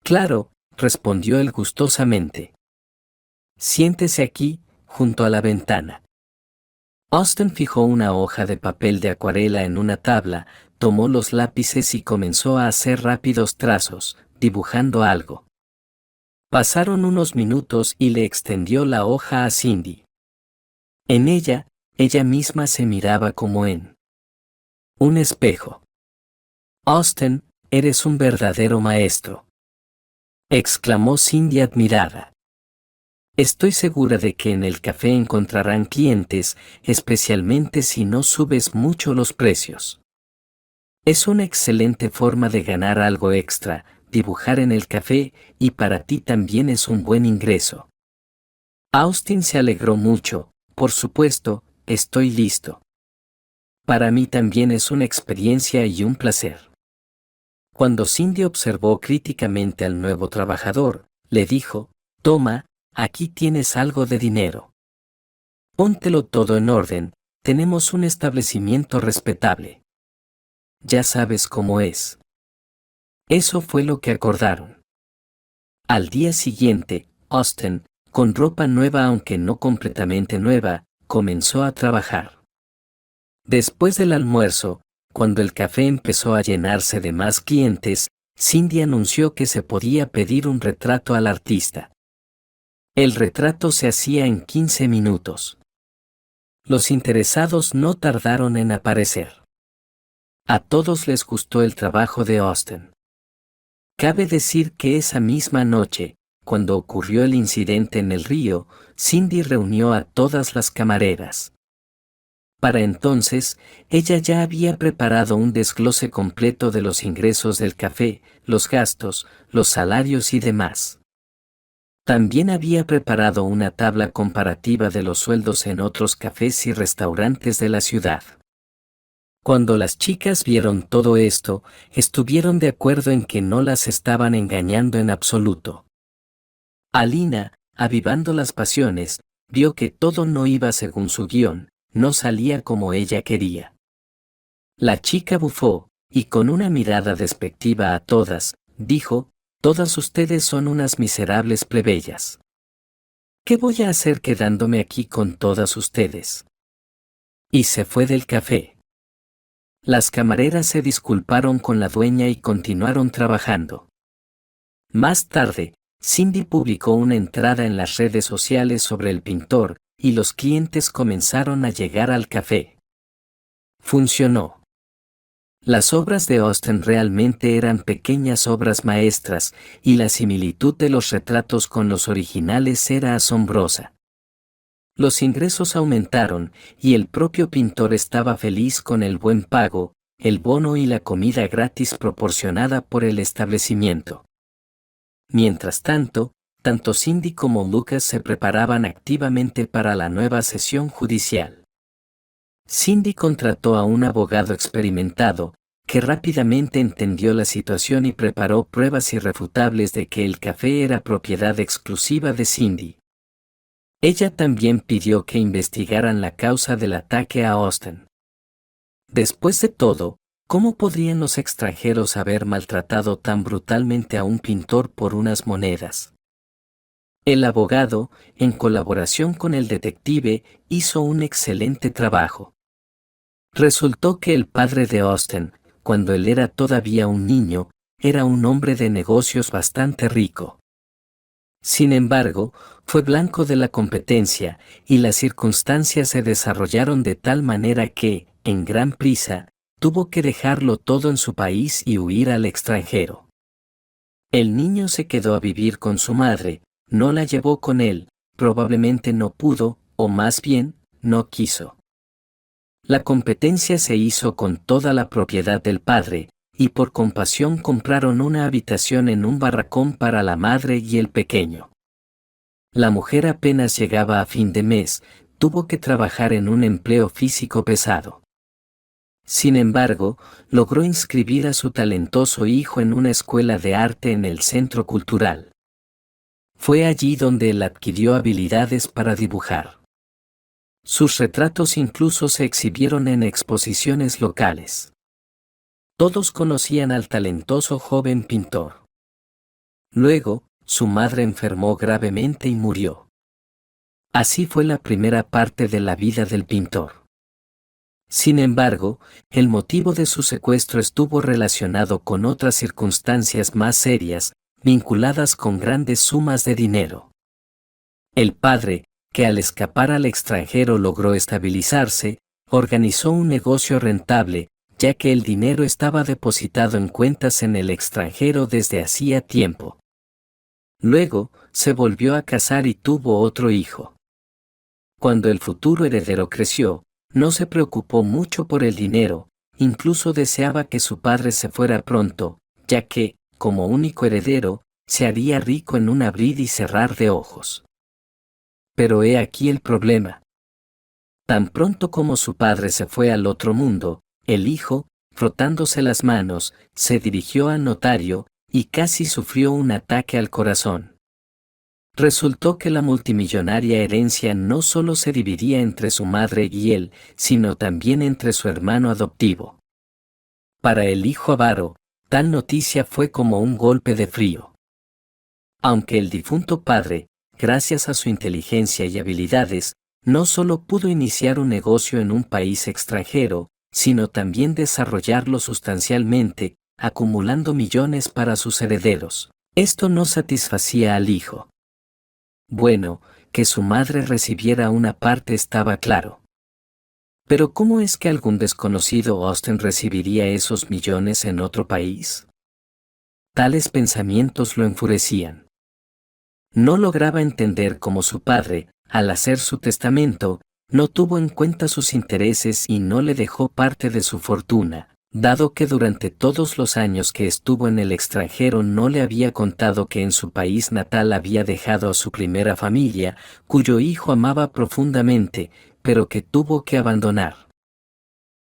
Claro, respondió él gustosamente. Siéntese aquí, junto a la ventana. Austin fijó una hoja de papel de acuarela en una tabla, tomó los lápices y comenzó a hacer rápidos trazos, dibujando algo. Pasaron unos minutos y le extendió la hoja a Cindy. En ella, ella misma se miraba como en un espejo. Austin, eres un verdadero maestro, exclamó Cindy admirada. Estoy segura de que en el café encontrarán clientes, especialmente si no subes mucho los precios. Es una excelente forma de ganar algo extra, dibujar en el café, y para ti también es un buen ingreso. Austin se alegró mucho, por supuesto, estoy listo. Para mí también es una experiencia y un placer. Cuando Cindy observó críticamente al nuevo trabajador, le dijo, toma, aquí tienes algo de dinero. Póntelo todo en orden, tenemos un establecimiento respetable. ya sabes cómo es. Eso fue lo que acordaron. Al día siguiente, Austen, con ropa nueva aunque no completamente nueva, comenzó a trabajar. Después del almuerzo, cuando el café empezó a llenarse de más clientes, Cindy anunció que se podía pedir un retrato al artista. El retrato se hacía en 15 minutos. Los interesados no tardaron en aparecer. A todos les gustó el trabajo de Austen. Cabe decir que esa misma noche, cuando ocurrió el incidente en el río, Cindy reunió a todas las camareras. Para entonces, ella ya había preparado un desglose completo de los ingresos del café, los gastos, los salarios y demás. También había preparado una tabla comparativa de los sueldos en otros cafés y restaurantes de la ciudad. Cuando las chicas vieron todo esto, estuvieron de acuerdo en que no las estaban engañando en absoluto. Alina, avivando las pasiones, vio que todo no iba según su guión, no salía como ella quería. La chica bufó, y con una mirada despectiva a todas, dijo: «Todas ustedes son unas miserables plebeyas. ¿Qué voy a hacer quedándome aquí con todas ustedes?». Y se fue del café. Las camareras se disculparon con la dueña y continuaron trabajando. Más tarde, Cindy publicó una entrada en las redes sociales sobre el pintor, y los clientes comenzaron a llegar al café. Funcionó. Las obras de Austen realmente eran pequeñas obras maestras, y la similitud de los retratos con los originales era asombrosa. Los ingresos aumentaron, y el propio pintor estaba feliz con el buen pago, el bono y la comida gratis proporcionada por el establecimiento. Mientras tanto, tanto Cindy como Lucas se preparaban activamente para la nueva sesión judicial. Cindy contrató a un abogado experimentado, que rápidamente entendió la situación y preparó pruebas irrefutables de que el café era propiedad exclusiva de Cindy. Ella también pidió que investigaran la causa del ataque a Austen. Después de todo, ¿cómo podrían los extranjeros haber maltratado tan brutalmente a un pintor por unas monedas? El abogado, en colaboración con el detective, hizo un excelente trabajo. Resultó que el padre de Austen, cuando él era todavía un niño, era un hombre de negocios bastante rico. Sin embargo, fue blanco de la competencia, y las circunstancias se desarrollaron de tal manera que, en gran prisa, tuvo que dejarlo todo en su país y huir al extranjero. El niño se quedó a vivir con su madre, no la llevó con él, probablemente no pudo, o más bien, no quiso. La competencia se hizo con toda la propiedad del padre, y por compasión compraron una habitación en un barracón para la madre y el pequeño. La mujer apenas llegaba a fin de mes, tuvo que trabajar en un empleo físico pesado. Sin embargo, logró inscribir a su talentoso hijo en una escuela de arte en el centro cultural. Fue allí donde él adquirió habilidades para dibujar. Sus retratos incluso se exhibieron en exposiciones locales. Todos conocían al talentoso joven pintor. Luego, su madre enfermó gravemente y murió. Así fue la primera parte de la vida del pintor. Sin embargo, el motivo de su secuestro estuvo relacionado con otras circunstancias más serias, vinculadas con grandes sumas de dinero. El padre, que al escapar al extranjero logró estabilizarse, organizó un negocio rentable, ya que el dinero estaba depositado en cuentas en el extranjero desde hacía tiempo. Luego, se volvió a casar y tuvo otro hijo. Cuando el futuro heredero creció, no se preocupó mucho por el dinero, incluso deseaba que su padre se fuera pronto, ya que, como único heredero, se haría rico en un abrir y cerrar de ojos. Pero he aquí el problema. Tan pronto como su padre se fue al otro mundo, el hijo, frotándose las manos, se dirigió al notario, y casi sufrió un ataque al corazón. Resultó que la multimillonaria herencia no solo se dividía entre su madre y él, sino también entre su hermano adoptivo. Para el hijo avaro, tal noticia fue como un golpe de frío. Aunque el difunto padre, gracias a su inteligencia y habilidades, no solo pudo iniciar un negocio en un país extranjero, sino también desarrollarlo sustancialmente, acumulando millones para sus herederos. Esto no satisfacía al hijo. Bueno, que su madre recibiera una parte estaba claro. Pero ¿cómo es que algún desconocido Austen recibiría esos millones en otro país? Tales pensamientos lo enfurecían. No lograba entender cómo su padre, al hacer su testamento, no tuvo en cuenta sus intereses y no le dejó parte de su fortuna, dado que durante todos los años que estuvo en el extranjero no le había contado que en su país natal había dejado a su primera familia, cuyo hijo amaba profundamente, pero que tuvo que abandonar.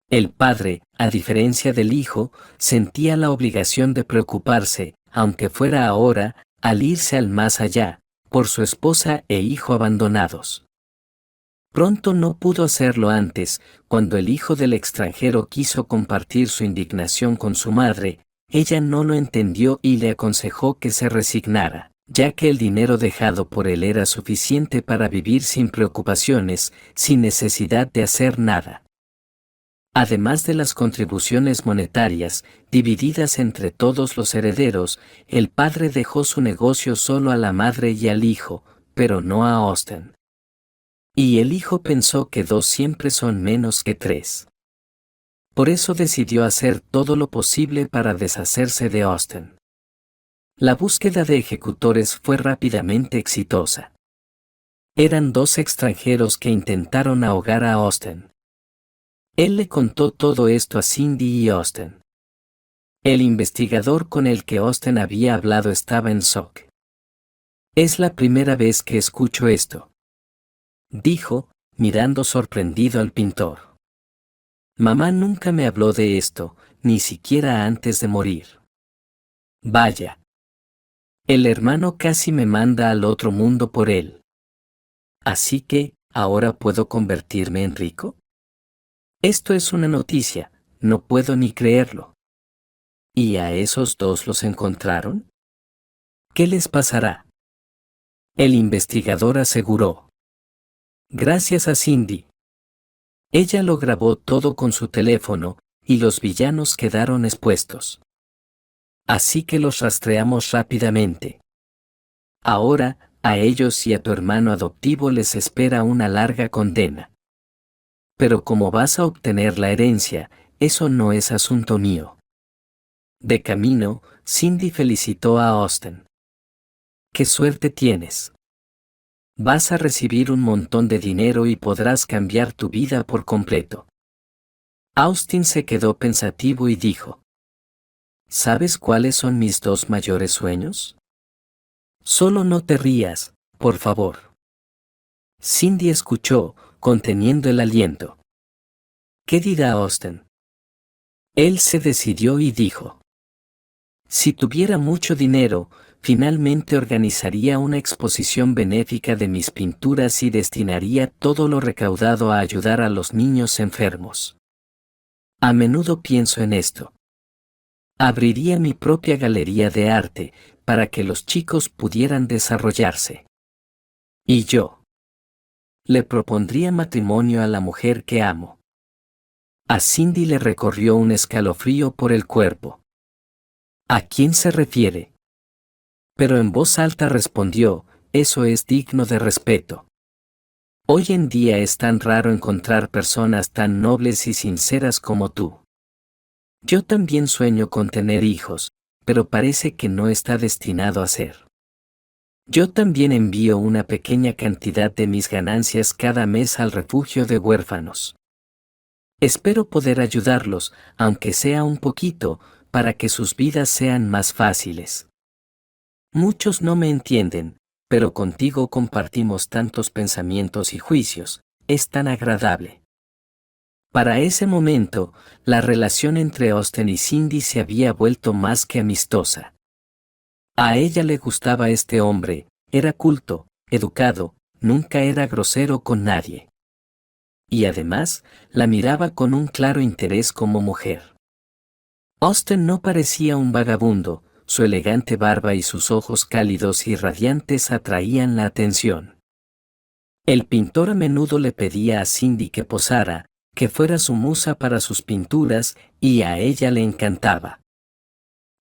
El padre, a diferencia del hijo, sentía la obligación de preocuparse, aunque fuera ahora, al irse al más allá, por su esposa e hijo abandonados. Pronto no pudo hacerlo antes, cuando el hijo del extranjero quiso compartir su indignación con su madre, ella no lo entendió y le aconsejó que se resignara, ya que el dinero dejado por él era suficiente para vivir sin preocupaciones, sin necesidad de hacer nada. Además de las contribuciones monetarias, divididas entre todos los herederos, el padre dejó su negocio solo a la madre y al hijo, pero no a Austen. Y el hijo pensó que 2 siempre son menos que 3. Por eso decidió hacer todo lo posible para deshacerse de Austen. La búsqueda de ejecutores fue rápidamente exitosa. Eran 2 extranjeros que intentaron ahogar a Austen. Él le contó todo esto a Cindy y Austen. El investigador con el que Austen había hablado estaba en shock. Es la primera vez que escucho esto, dijo, mirando sorprendido al pintor. Mamá nunca me habló de esto, ni siquiera antes de morir. Vaya. El hermano casi me manda al otro mundo por él. Así que, ¿ahora puedo convertirme en rico? Esto es una noticia, no puedo ni creerlo. ¿Y a esos 2 los encontraron? ¿Qué les pasará? El investigador aseguró. Gracias a Cindy. Ella lo grabó todo con su teléfono, y los villanos quedaron expuestos. Así que los rastreamos rápidamente. Ahora, a ellos y a tu hermano adoptivo les espera una larga condena. Pero como vas a obtener la herencia, eso no es asunto mío. De camino, Cindy felicitó a Austen. ¡Qué suerte tienes! Vas a recibir un montón de dinero y podrás cambiar tu vida por completo. Austen se quedó pensativo y dijo: ¿Sabes cuáles son mis 2 mayores sueños? Solo no te rías, por favor. Cindy escuchó, conteniendo el aliento. ¿Qué dirá Austen? Él se decidió y dijo: si tuviera mucho dinero, finalmente organizaría una exposición benéfica de mis pinturas y destinaría todo lo recaudado a ayudar a los niños enfermos. A menudo pienso en esto. Abriría mi propia galería de arte, para que los chicos pudieran desarrollarse. Y yo le propondría matrimonio a la mujer que amo. A Cindy le recorrió un escalofrío por el cuerpo. ¿A quién se refiere? Pero en voz alta respondió: eso es digno de respeto. Hoy en día es tan raro encontrar personas tan nobles y sinceras como tú. Yo también sueño con tener hijos, pero parece que no está destinado a ser. Yo también envío una pequeña cantidad de mis ganancias cada mes al refugio de huérfanos. Espero poder ayudarlos, aunque sea un poquito, para que sus vidas sean más fáciles. Muchos no me entienden, pero contigo compartimos tantos pensamientos y juicios, es tan agradable. Para ese momento, la relación entre Austen y Cindy se había vuelto más que amistosa. A ella le gustaba este hombre, era culto, educado, nunca era grosero con nadie. Y además, la miraba con un claro interés como mujer. Austen no parecía un vagabundo, su elegante barba y sus ojos cálidos y radiantes atraían la atención. El pintor a menudo le pedía a Cindy que posara, que fuera su musa para sus pinturas, y a ella le encantaba.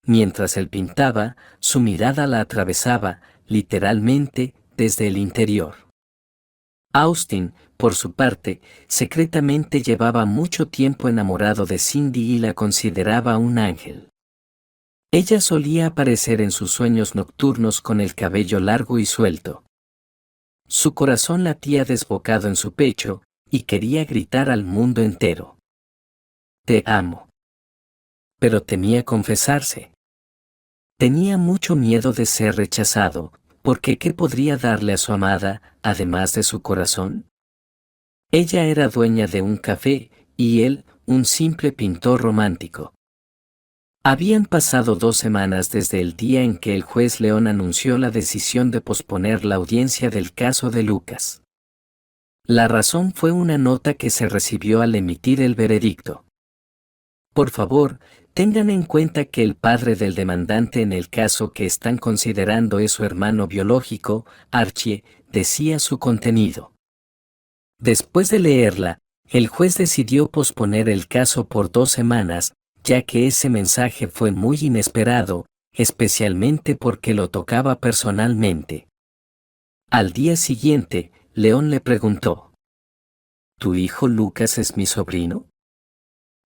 Mientras él pintaba, su mirada la atravesaba, literalmente, desde el interior. Austen, por su parte, secretamente llevaba mucho tiempo enamorado de Cindy y la consideraba un ángel. Ella solía aparecer en sus sueños nocturnos con el cabello largo y suelto. Su corazón latía desbocado en su pecho, y quería gritar al mundo entero: «Te amo». Pero temía confesarse. Tenía mucho miedo de ser rechazado, porque ¿qué podría darle a su amada, además de su corazón? Ella era dueña de un café, y él, un simple pintor romántico. Habían pasado 2 semanas desde el día en que el juez León anunció la decisión de posponer la audiencia del caso de Lucas. La razón fue una nota que se recibió al emitir el veredicto. Por favor, tengan en cuenta que el padre del demandante en el caso que están considerando es su hermano biológico, Archie, decía su contenido. Después de leerla, el juez decidió posponer el caso por 2 semanas, ya que ese mensaje fue muy inesperado, especialmente porque lo tocaba personalmente. Al día siguiente, León le preguntó: ¿Tu hijo Lucas es mi sobrino?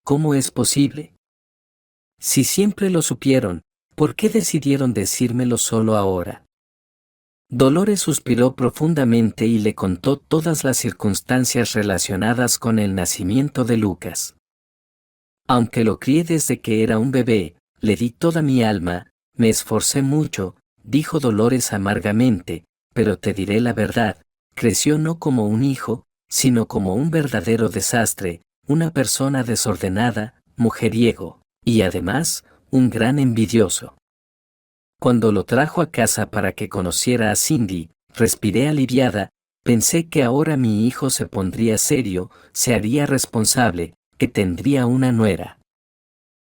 ¿Cómo es posible? Si siempre lo supieron, ¿por qué decidieron decírmelo solo ahora? Dolores suspiró profundamente y le contó todas las circunstancias relacionadas con el nacimiento de Lucas. Aunque lo crié desde que era un bebé, le di toda mi alma, me esforcé mucho, dijo Dolores amargamente, pero te diré la verdad, creció no como un hijo, sino como un verdadero desastre, una persona desordenada, mujeriego, y además, un gran envidioso. Cuando lo trajo a casa para que conociera a Cindy, respiré aliviada, pensé que ahora mi hijo se pondría serio, se haría responsable, que tendría una nuera.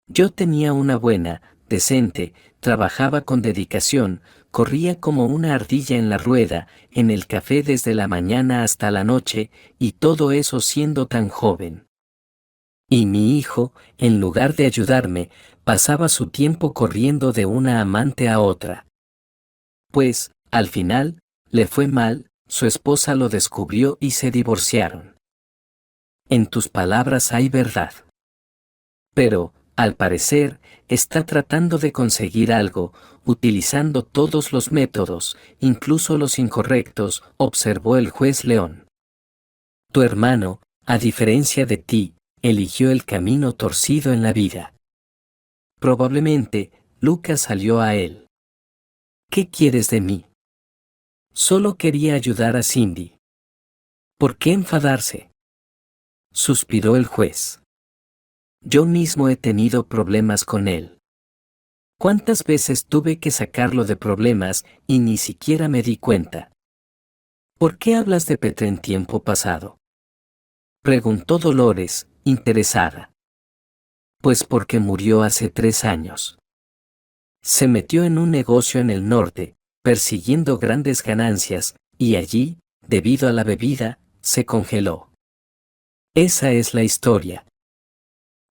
Yo tenía una buena, decente, trabajaba con dedicación, corría como una ardilla en la rueda, en el café desde la mañana hasta la noche, y todo eso siendo tan joven. Y mi hijo, en lugar de ayudarme, pasaba su tiempo corriendo de una amante a otra. Pues, al final, le fue mal, su esposa lo descubrió y se divorciaron. En tus palabras hay verdad. Pero, al parecer, está tratando de conseguir algo, utilizando todos los métodos, incluso los incorrectos, observó el juez León. Tu hermano, a diferencia de ti, eligió el camino torcido en la vida. Probablemente, Lucas salió a él. ¿Qué quieres de mí? Solo quería ayudar a Cindy. ¿Por qué enfadarse? Suspiró el juez. Yo mismo he tenido problemas con él. ¿Cuántas veces tuve que sacarlo de problemas y ni siquiera me di cuenta? ¿Por qué hablas de Petre en tiempo pasado? Preguntó Dolores, interesada. Pues porque murió hace 3 años. Se metió en un negocio en el norte, persiguiendo grandes ganancias, y allí, debido a la bebida, se congeló. Esa es la historia.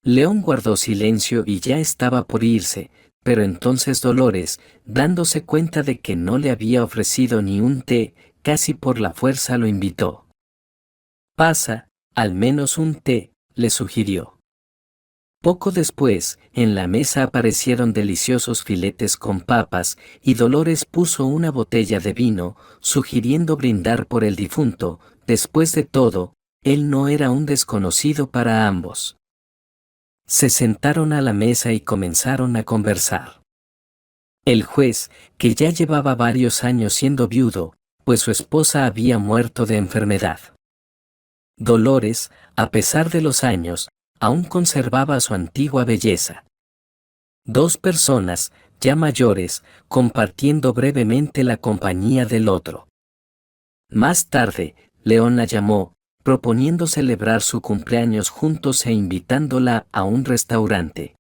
León guardó silencio y ya estaba por irse, pero entonces Dolores, dándose cuenta de que no le había ofrecido ni un té, casi por la fuerza lo invitó. Pasa, al menos un té, le sugirió. Poco después, en la mesa aparecieron deliciosos filetes con papas, y Dolores puso una botella de vino, sugiriendo brindar por el difunto. Después de todo, él no era un desconocido para ambos. Se sentaron a la mesa y comenzaron a conversar. El juez, que ya llevaba varios años siendo viudo, pues su esposa había muerto de enfermedad. Dolores, a pesar de los años, aún conservaba su antigua belleza. 2 personas, ya mayores, compartiendo brevemente la compañía del otro. Más tarde, León la llamó, proponiendo celebrar su cumpleaños juntos e invitándola a un restaurante.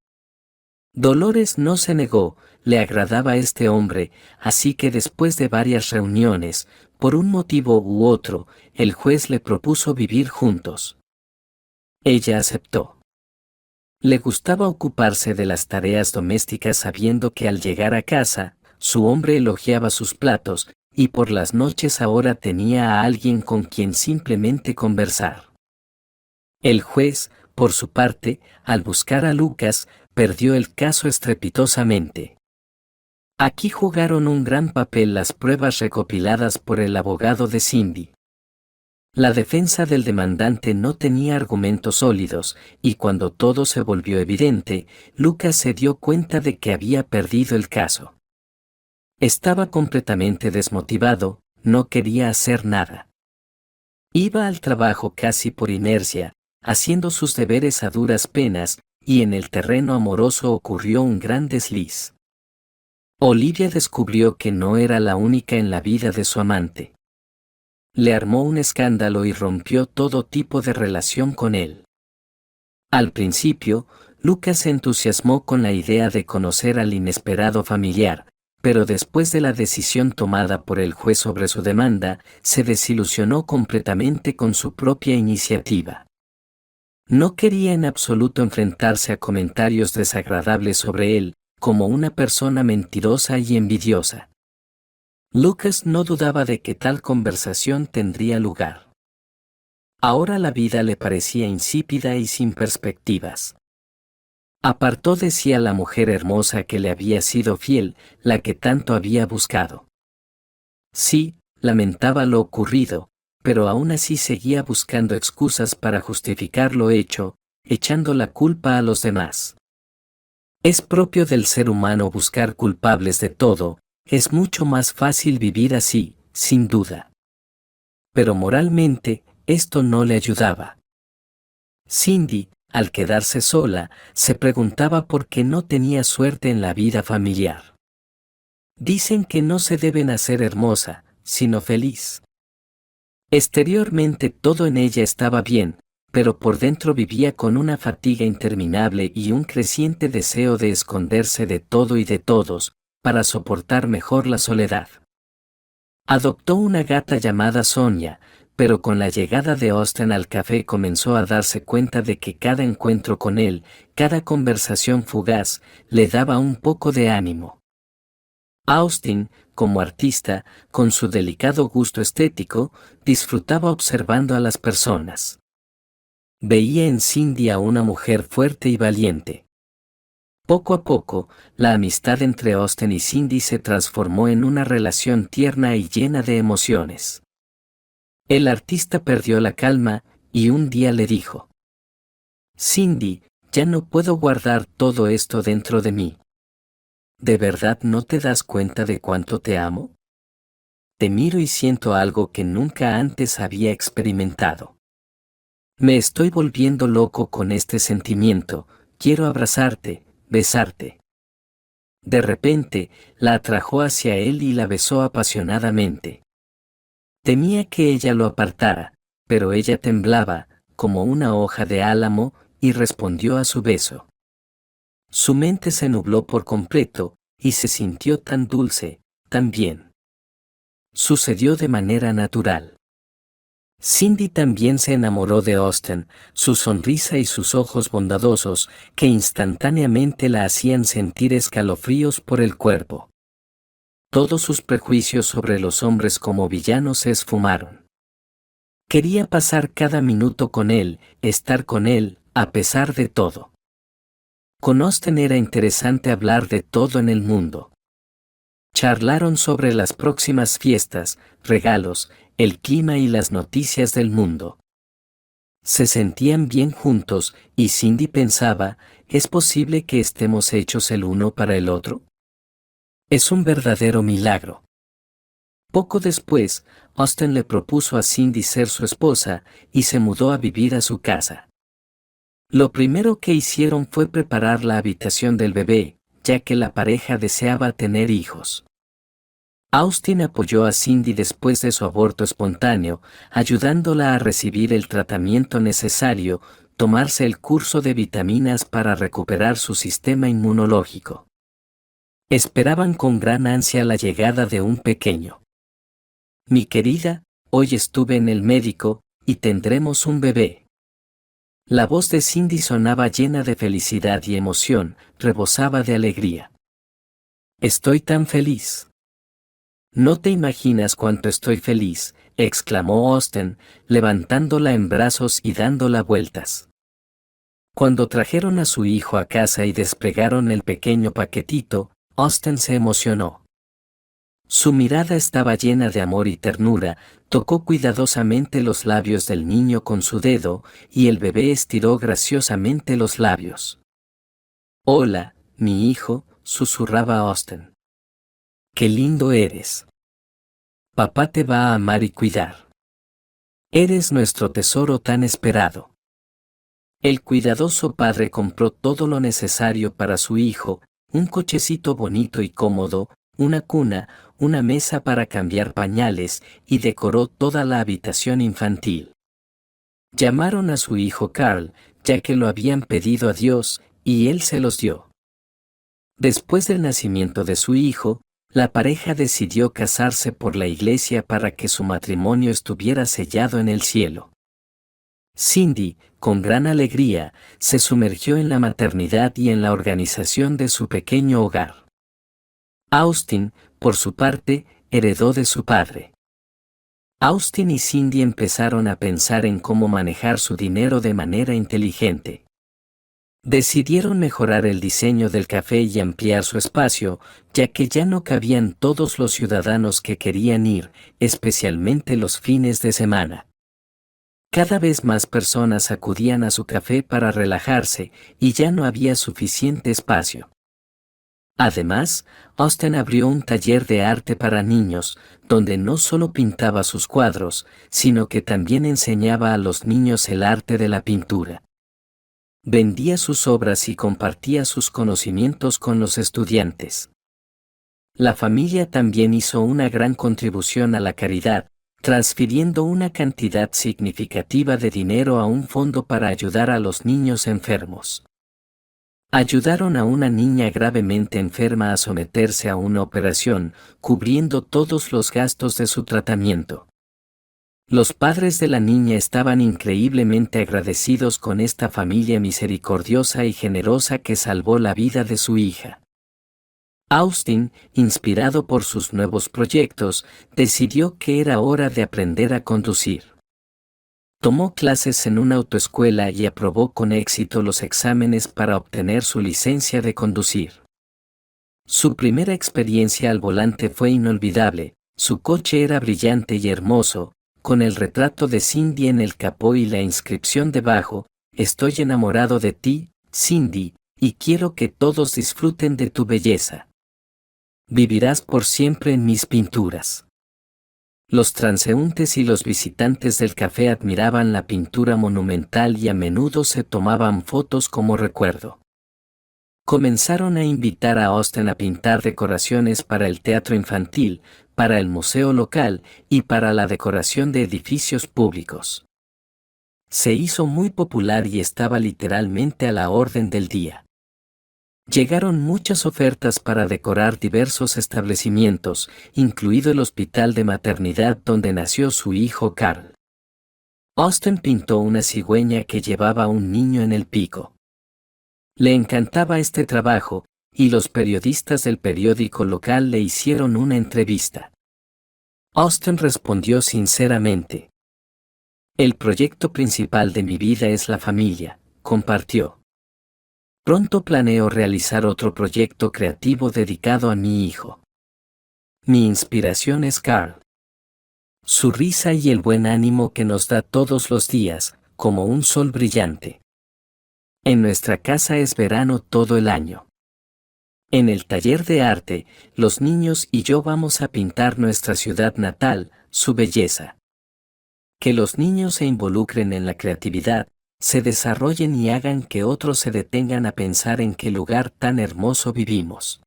Dolores no se negó, le agradaba este hombre, así que después de varias reuniones, por un motivo u otro, el juez le propuso vivir juntos. Ella aceptó. Le gustaba ocuparse de las tareas domésticas sabiendo que al llegar a casa, su hombre elogiaba sus platos, y por las noches ahora tenía a alguien con quien simplemente conversar. El juez, por su parte, al buscar a Lucas, perdió el caso estrepitosamente. Aquí jugaron un gran papel las pruebas recopiladas por el abogado de Cindy. La defensa del demandante no tenía argumentos sólidos, y cuando todo se volvió evidente, Lucas se dio cuenta de que había perdido el caso. Estaba completamente desmotivado, no quería hacer nada. Iba al trabajo casi por inercia, haciendo sus deberes a duras penas, y en el terreno amoroso ocurrió un gran desliz. Olivia descubrió que no era la única en la vida de su amante. Le armó un escándalo y rompió todo tipo de relación con él. Al principio, Lucas se entusiasmó con la idea de conocer al inesperado familiar, pero después de la decisión tomada por el juez sobre su demanda, se desilusionó completamente con su propia iniciativa. No quería en absoluto enfrentarse a comentarios desagradables sobre él, como una persona mentirosa y envidiosa. Lucas no dudaba de que tal conversación tendría lugar. Ahora la vida le parecía insípida y sin perspectivas. Apartó de sí a la mujer hermosa que le había sido fiel, la que tanto había buscado. Sí, lamentaba lo ocurrido, pero aún así seguía buscando excusas para justificar lo hecho, echando la culpa a los demás. Es propio del ser humano buscar culpables de todo, es mucho más fácil vivir así, sin duda. Pero moralmente, esto no le ayudaba. Cindy, al quedarse sola, se preguntaba por qué no tenía suerte en la vida familiar. Dicen que no se debe nacer hermosa, sino feliz. Exteriormente todo en ella estaba bien, pero por dentro vivía con una fatiga interminable y un creciente deseo de esconderse de todo y de todos, para soportar mejor la soledad. Adoptó una gata llamada Sonia, pero con la llegada de Austin al café comenzó a darse cuenta de que cada encuentro con él, cada conversación fugaz, le daba un poco de ánimo. Austin, como artista, con su delicado gusto estético, disfrutaba observando a las personas. Veía en Cindy a una mujer fuerte y valiente. Poco a poco, la amistad entre Austin y Cindy se transformó en una relación tierna y llena de emociones. El artista perdió la calma, y un día le dijo: Cindy, ya no puedo guardar todo esto dentro de mí. ¿De verdad no te das cuenta de cuánto te amo? Te miro y siento algo que nunca antes había experimentado. Me estoy volviendo loco con este sentimiento, quiero abrazarte, besarte. De repente, la atrajo hacia él y la besó apasionadamente. Temía que ella lo apartara, pero ella temblaba, como una hoja de álamo, y respondió a su beso. Su mente se nubló por completo, y se sintió tan dulce, tan bien. Sucedió de manera natural. Cindy también se enamoró de Austin, su sonrisa y sus ojos bondadosos, que instantáneamente la hacían sentir escalofríos por el cuerpo. Todos sus prejuicios sobre los hombres como villanos se esfumaron. Quería pasar cada minuto con él, estar con él, a pesar de todo. Con Austin era interesante hablar de todo en el mundo. Charlaron sobre las próximas fiestas, regalos, el clima y las noticias del mundo. Se sentían bien juntos, y Cindy pensaba, ¿es posible que estemos hechos el uno para el otro? Es un verdadero milagro. Poco después, Austin le propuso a Cindy ser su esposa, y se mudó a vivir a su casa. Lo primero que hicieron fue preparar la habitación del bebé, ya que la pareja deseaba tener hijos. Austin apoyó a Cindy después de su aborto espontáneo, ayudándola a recibir el tratamiento necesario, tomarse el curso de vitaminas para recuperar su sistema inmunológico. Esperaban con gran ansia la llegada de un pequeño. Mi querida, hoy estuve en el médico, y tendremos un bebé. La voz de Cindy sonaba llena de felicidad y emoción, rebosaba de alegría. Estoy tan feliz. No te imaginas cuánto estoy feliz, exclamó Austen, levantándola en brazos y dándola vueltas. Cuando trajeron a su hijo a casa y desplegaron el pequeño paquetito, Austen se emocionó. Su mirada estaba llena de amor y ternura, tocó cuidadosamente los labios del niño con su dedo, y el bebé estiró graciosamente los labios. Hola, mi hijo, susurraba Austen. Qué lindo eres. Papá te va a amar y cuidar. Eres nuestro tesoro tan esperado. El cuidadoso padre compró todo lo necesario para su hijo, un cochecito bonito y cómodo, una cuna, una mesa para cambiar pañales, y decoró toda la habitación infantil. Llamaron a su hijo Carl, ya que lo habían pedido a Dios, y él se los dio. Después del nacimiento de su hijo, la pareja decidió casarse por la iglesia para que su matrimonio estuviera sellado en el cielo. Cindy, con gran alegría, se sumergió en la maternidad y en la organización de su pequeño hogar. Austen, por su parte, heredó de su padre. Austen y Cindy empezaron a pensar en cómo manejar su dinero de manera inteligente. Decidieron mejorar el diseño del café y ampliar su espacio, ya que ya no cabían todos los ciudadanos que querían ir, especialmente los fines de semana. Cada vez más personas acudían a su café para relajarse, y ya no había suficiente espacio. Además, Austen abrió un taller de arte para niños, donde no solo pintaba sus cuadros, sino que también enseñaba a los niños el arte de la pintura. Vendía sus obras y compartía sus conocimientos con los estudiantes. La familia también hizo una gran contribución a la caridad, transfiriendo una cantidad significativa de dinero a un fondo para ayudar a los niños enfermos. Ayudaron a una niña gravemente enferma a someterse a una operación, cubriendo todos los gastos de su tratamiento. Los padres de la niña estaban increíblemente agradecidos con esta familia misericordiosa y generosa que salvó la vida de su hija. Austen, inspirado por sus nuevos proyectos, decidió que era hora de aprender a conducir. Tomó clases en una autoescuela y aprobó con éxito los exámenes para obtener su licencia de conducir. Su primera experiencia al volante fue inolvidable, su coche era brillante y hermoso, con el retrato de Cindy en el capó y la inscripción debajo: «Estoy enamorado de ti, Cindy, y quiero que todos disfruten de tu belleza. Vivirás por siempre en mis pinturas». Los transeúntes y los visitantes del café admiraban la pintura monumental y a menudo se tomaban fotos como recuerdo. Comenzaron a invitar a Austen a pintar decoraciones para el teatro infantil, para el museo local y para la decoración de edificios públicos. Se hizo muy popular y estaba literalmente a la orden del día. Llegaron muchas ofertas para decorar diversos establecimientos, incluido el hospital de maternidad donde nació su hijo Carl. Austen pintó una cigüeña que llevaba a un niño en el pico. Le encantaba este trabajo, y los periodistas del periódico local le hicieron una entrevista. Austen respondió sinceramente: «El proyecto principal de mi vida es la familia», compartió. «Pronto planeo realizar otro proyecto creativo dedicado a mi hijo. Mi inspiración es Carl. Su risa y el buen ánimo que nos da todos los días, como un sol brillante. En nuestra casa es verano todo el año. En el taller de arte, los niños y yo vamos a pintar nuestra ciudad natal, su belleza. Que los niños se involucren en la creatividad, se desarrollen y hagan que otros se detengan a pensar en qué lugar tan hermoso vivimos».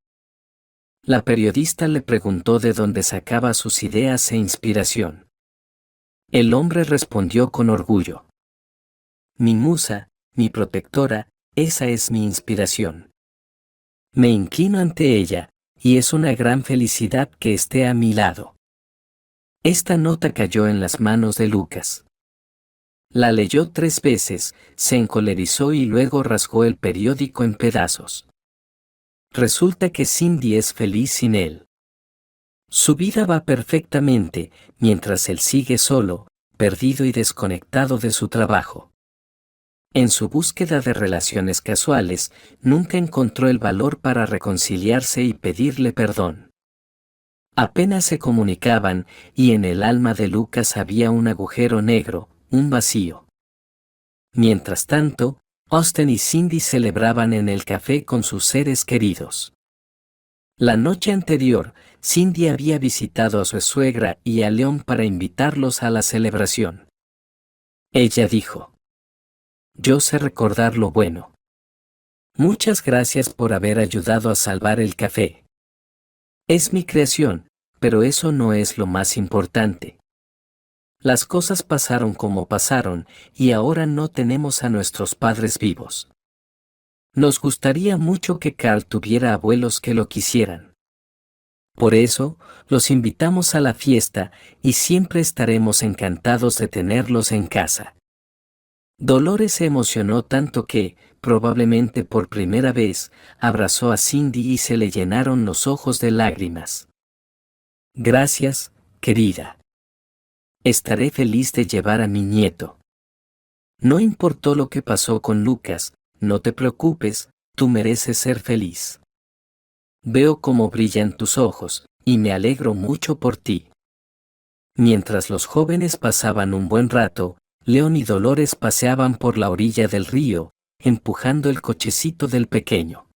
La periodista le preguntó de dónde sacaba sus ideas e inspiración. El hombre respondió con orgullo: «Mi musa, mi protectora, esa es mi inspiración. Me inclino ante ella, y es una gran felicidad que esté a mi lado. Esta nota cayó en las manos de Lucas. La leyó 3 veces, se encolerizó y luego rasgó el periódico en pedazos. Resulta que Cindy es feliz sin él. Su vida va perfectamente, mientras él sigue solo, perdido y desconectado de su trabajo. En su búsqueda de relaciones casuales, nunca encontró el valor para reconciliarse y pedirle perdón. Apenas se comunicaban, y en el alma de Lucas había un agujero negro, un vacío. Mientras tanto, Austin y Cindy celebraban en el café con sus seres queridos. La noche anterior, Cindy había visitado a su suegra y a Leon para invitarlos a la celebración. Ella dijo: «Yo sé recordar lo bueno. Muchas gracias por haber ayudado a salvar el café. Es mi creación, pero eso no es lo más importante. Las cosas pasaron como pasaron, y ahora no tenemos a nuestros padres vivos. Nos gustaría mucho que Carl tuviera abuelos que lo quisieran. Por eso, los invitamos a la fiesta, y siempre estaremos encantados de tenerlos en casa». Dolores se emocionó tanto que, probablemente por primera vez, abrazó a Cindy y se le llenaron los ojos de lágrimas. «Gracias, querida. Estaré feliz de llevar a mi nieto. No importó lo que pasó con Lucas, no te preocupes, tú mereces ser feliz. Veo cómo brillan tus ojos, y me alegro mucho por ti». Mientras los jóvenes pasaban un buen rato, León y Dolores paseaban por la orilla del río, empujando el cochecito del pequeño.